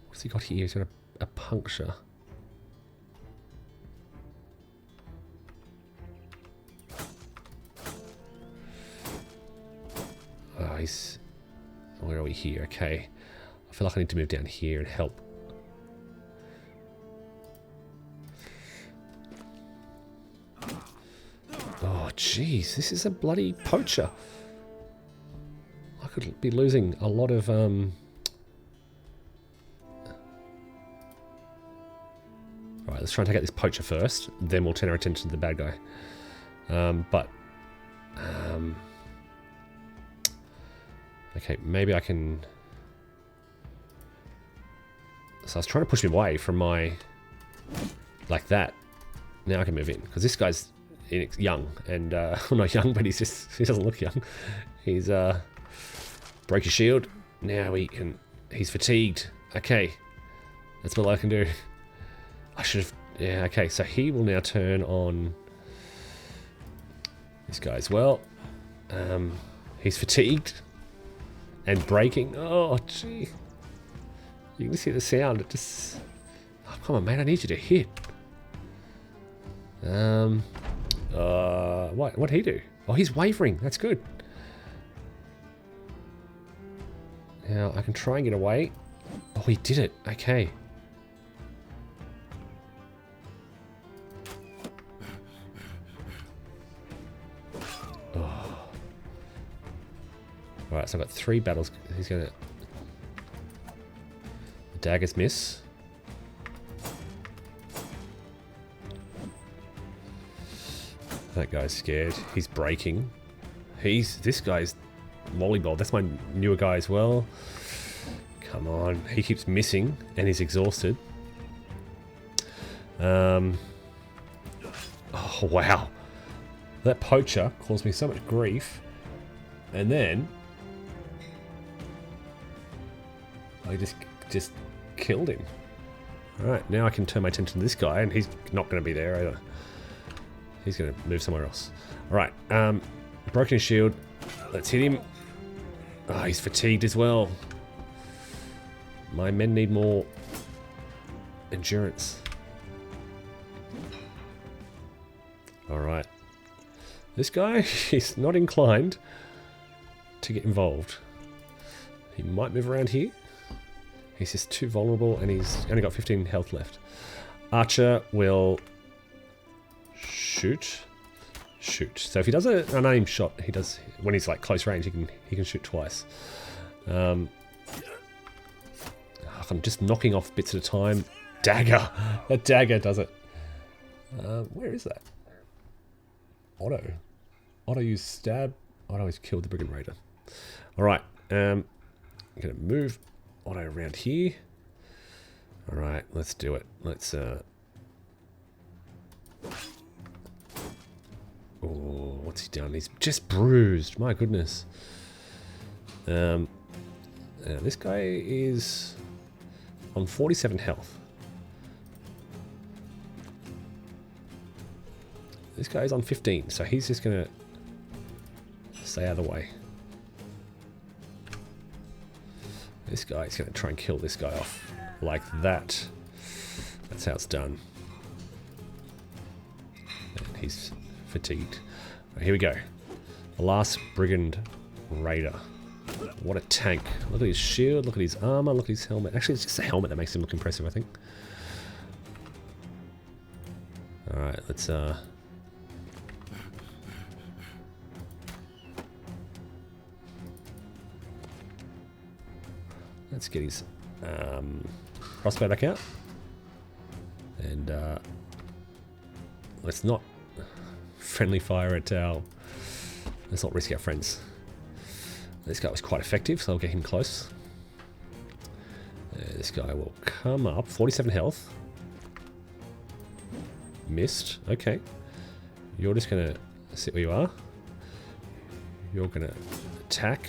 What's he got here? He's got a puncture. Oh, he's... Where are we here? Okay. I feel like I need to move down here and help. Oh, jeez. This is a bloody poacher. I could be losing a lot of... Right, let's try and take out this poacher first. Then we'll turn our attention to the bad guy. Okay, maybe I can... So I was trying to push him away from my... Like that. Now I can move in. Because this guy's young. And, well, not young, but he doesn't look young. He's, break your shield. Now he can... He's fatigued. Okay. That's all I can do. I should have... Yeah, okay. So he will now turn on... This guy as well. He's fatigued. And breaking. Oh, gee. You can just hear the sound. It just... Oh, come on, mate. I need you to hit. What'd he do? Oh, he's wavering. That's good. Now, I can try and get away. Oh, he did it. Okay. Oh. Alright, so I've got 3 battles. He's gonna... The daggers miss. That guy's scared. He's breaking. This guy's volleyball. That's my newer guy as well. Come on. He keeps missing and he's exhausted. Oh, wow. That poacher caused me so much grief. And then... I just killed him. Alright, now I can turn my attention to this guy and he's not going to be there either. He's going to move somewhere else. Alright, broken his shield. Let's hit him. Oh, he's fatigued as well. My men need more endurance. Alright. This guy is not inclined to get involved. He might move around here. He's just too vulnerable and he's only got 15 health left. Archer will shoot. So if he does an unaimed shot, he does when he's like close range, he can shoot twice. I'm just knocking off bits at a time. Dagger. That dagger does it. Where is that? Otto. Otto used stab. Otto has killed the Brigand Raider. Alright. I'm gonna move Otto around here. Alright, let's do it. Let's oh, what's he done? He's just bruised. My goodness. This guy is on 47 health. This guy's on 15, so he's just gonna stay out of the way. This guy's going to try and kill this guy off like that. That's how it's done. And he's fatigued. Right, here we go. The last Brigand Raider. What a tank. Look at his shield, look at his armor, look at his helmet. Actually, it's just the helmet that makes him look impressive, I think. Alright, let's get his crossbow back out. And let's not friendly fire at our... Let's not risk our friends. This guy was quite effective, so I'll get him close. This guy will come up. 47 health. Missed. Okay. You're just going to sit where you are. You're going to attack.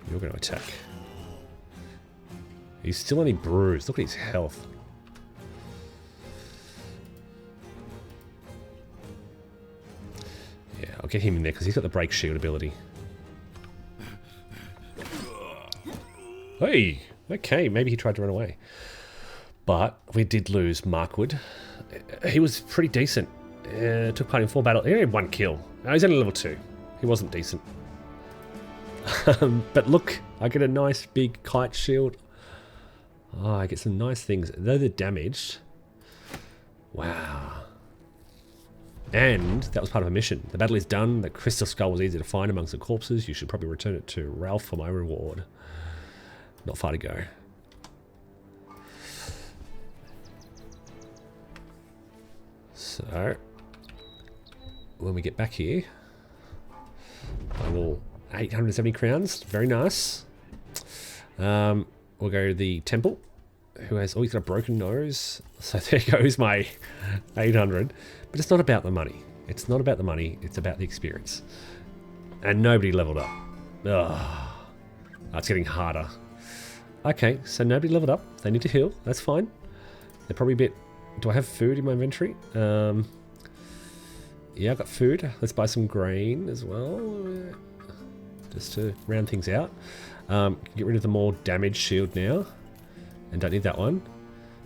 You're going to attack. He's still only bruised. Look at his health. Yeah, I'll get him in there because he's got the break shield ability. Hey! Okay, maybe he tried to run away. But we did lose Markwood. He was pretty decent. Took part in 4 battles. He only had 1 kill. No, he's only level 2. He wasn't decent. But look, I get a nice big kite shield. Oh, I get some nice things. Though they're damaged. Wow. And that was part of a mission. The battle is done. The crystal skull was easy to find amongst the corpses. You should probably return it to Ralph for my reward. Not far to go. So, when we get back here, I will 870 crowns. Very nice. We'll go to the temple, who has, oh, he's got a broken nose. So there goes my 800. But it's not about the money. It's not about the money. It's about the experience. And nobody leveled up. Ugh. It's getting harder. Okay, so nobody leveled up. They need to heal. That's fine. They're probably a bit... Do I have food in my inventory? Yeah, I've got food. Let's buy some grain as well. Just to round things out. Get rid of the more damage shield now. And don't need that one.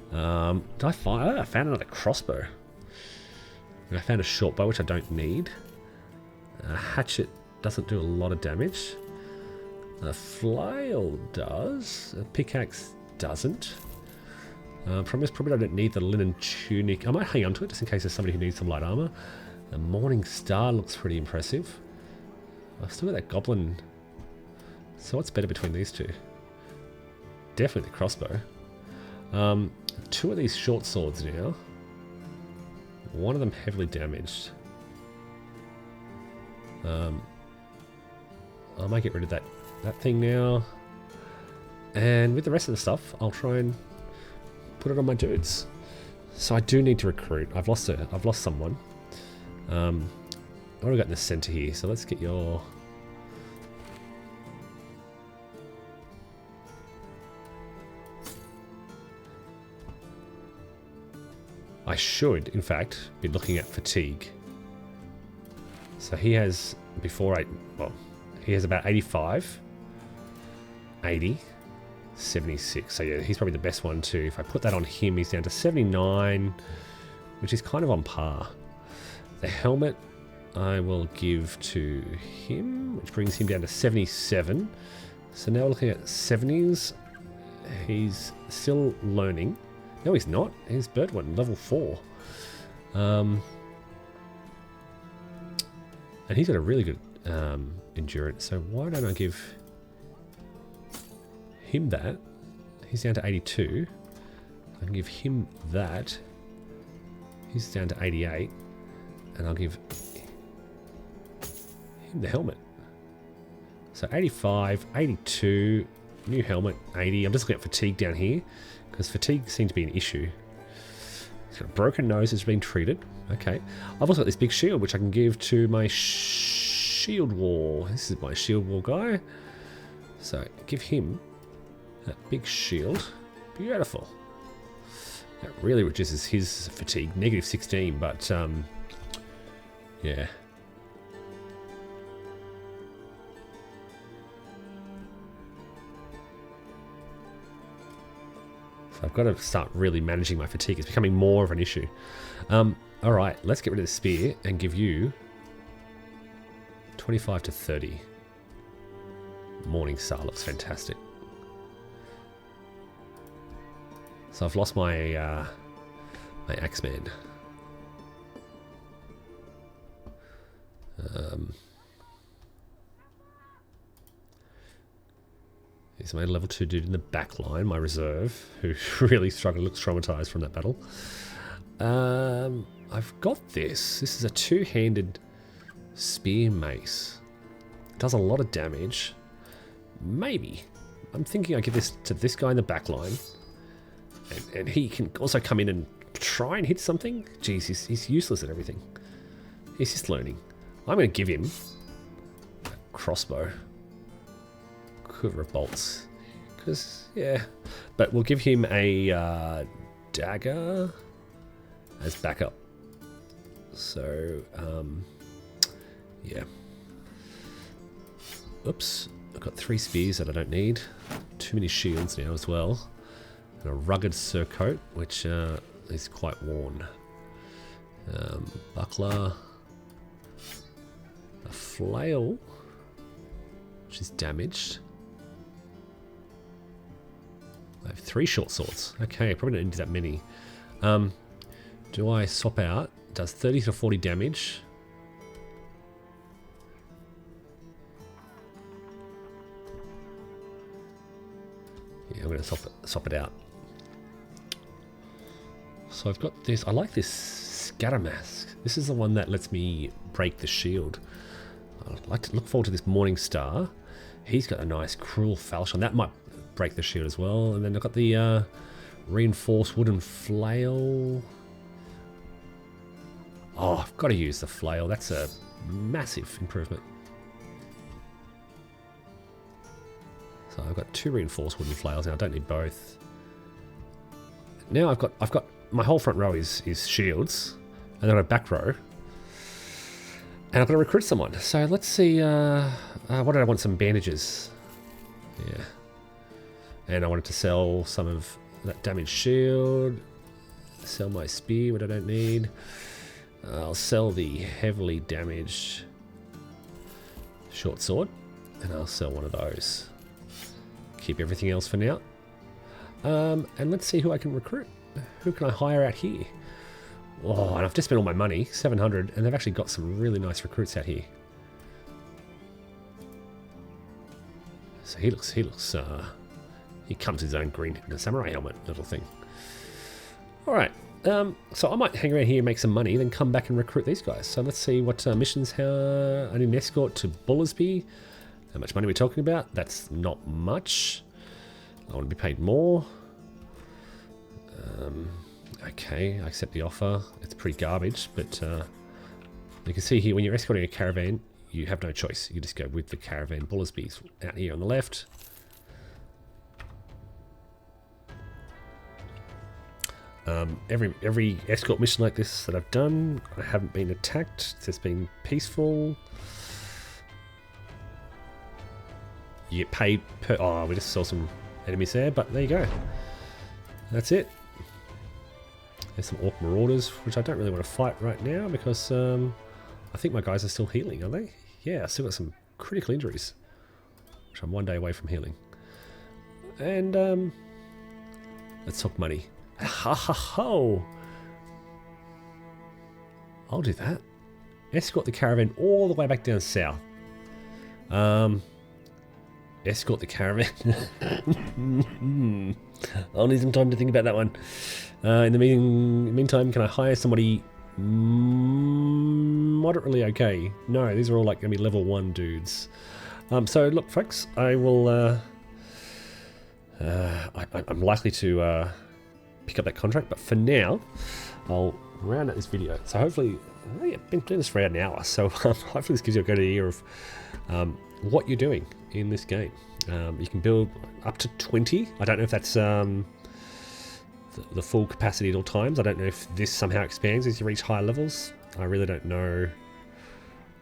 Did I find... Oh, I found another crossbow. And I found a short bow, which I don't need. A hatchet doesn't do a lot of damage. A flail does. A pickaxe doesn't. Probably I don't need the linen tunic. I might hang on to it just in case there's somebody who needs some light armor. The Morning Star looks pretty impressive. I've still got that goblin. So what's better between these two? Definitely the crossbow. 2 of these short swords now. One of them heavily damaged. I might get rid of that thing now. And with the rest of the stuff, I'll try and put it on my dudes. So I do need to recruit. I've lost someone. What have we got in the center here? So let's get your... I should, in fact, be looking at fatigue. So he has he has about 85, 80, 76. So yeah, he's probably the best one too. If I put that on him, he's down to 79, which is kind of on par. The helmet I will give to him, which brings him down to 77. So now we're looking at 70s. He's still learning. No, he's not. He's Birdwin, level 4. And he's got a really good endurance. So why don't I give him that? He's down to 82. I can give him that. He's down to 88. And I'll give him the helmet. So 85, 82, new helmet, 80. I'm just looking at fatigue down here, because fatigue seems to be an issue. He's got a broken nose that's been treated. Okay. I've also got this big shield, which I can give to my shield wall. This is my shield wall guy. So give him that big shield. Beautiful. That really reduces his fatigue. Negative 16, but yeah. So I've got to start really managing my fatigue. It's becoming more of an issue. Alright, let's get rid of the spear and give you 25 to 30. Morning Star looks fantastic. So I've lost my my Axeman. Here's my level 2 dude in the back line, my reserve, who really struggled, looks traumatized from that battle. I've got this. This is a two-handed spear mace. It does a lot of damage. Maybe. I'm thinking I give this to this guy in the back line. And he can also come in and try and hit something. Jeez, he's useless at everything. He's just learning. I'm going to give him a crossbow. Quiver of bolts. Because, yeah. But we'll give him a dagger as backup. So, yeah. Oops. I've got 3 spears that I don't need. Too many shields now as well. And a rugged surcoat, which is quite worn. Buckler. A flail, which is damaged. I have 3 short swords. Okay, probably don't need that many. Do I swap out? Does 30 to 40 damage. Yeah, I'm going to swap it out. So I've got this. I like this scatter mask. This is the one that lets me break the shield. I'd like to look forward to this Morning Star. He's got a nice cruel falchion. That might break the shield as well. And then I've got the reinforced wooden flail. Oh, I've got to use the flail. That's a massive improvement. So I've got 2 reinforced wooden flails now. I don't need both. Now I've got my whole front row is shields, and then a back row. And I've got to recruit someone. So let's see, what did I want? Some bandages. Yeah. And I wanted to sell some of that damaged shield. Sell my spear, what I don't need. I'll sell the heavily damaged short sword. And I'll sell one of those. Keep everything else for now. And let's see who I can recruit. Who can I hire out here? Oh, and I've just spent all my money, 700, and they've actually got some really nice recruits out here. So he comes with his own green samurai helmet little thing. Alright, so I might hang around here and make some money, then come back and recruit these guys. So let's see what missions. I need an escort to Bullersby. How much money are we talking about? That's not much. I want to be paid more. Okay, I accept the offer. It's pretty garbage, but you can see here when you're escorting a caravan, you have no choice. You just go with the caravan. Bullersby's out here on the left. Every escort mission like this that I've done, I haven't been attacked. It's just been peaceful. You get paid per... Oh, we just saw some enemies there, but there you go. That's it. There's some Orc Marauders, which I don't really want to fight right now because I think my guys are still healing, are they? Yeah, I still got some critical injuries, which I'm 1 day away from healing. And let's talk money. Ha ha ho! I'll do that. Escort the caravan all the way back down south. Escort the caravan. I'll need some time to think about that one. In the meantime, can I hire somebody moderately okay? No, these are all like going to be level 1 dudes. So look, folks, I will. I'm likely to pick up that contract, but for now, I'll round out this video. So hopefully, I've been doing this for an hour, so hopefully this gives you a good idea of what you're doing in this game. You can build up to 20. I don't know if that's the full capacity at all times. I don't know if this somehow expands as you reach higher levels. I really don't know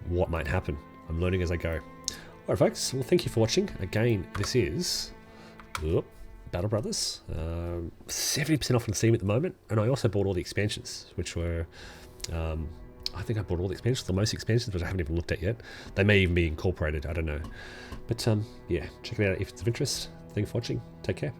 what might happen. I'm learning as I go. Alright folks, well thank you for watching. Again, this is Battle Brothers. 70% off on Steam at the moment, and I also bought all the expansions, which were, I think I bought all the expansions, the most expansions, which I haven't even looked at yet. They may even be incorporated, I don't know. But yeah, check it out if it's of interest. Thanks for watching. Take care.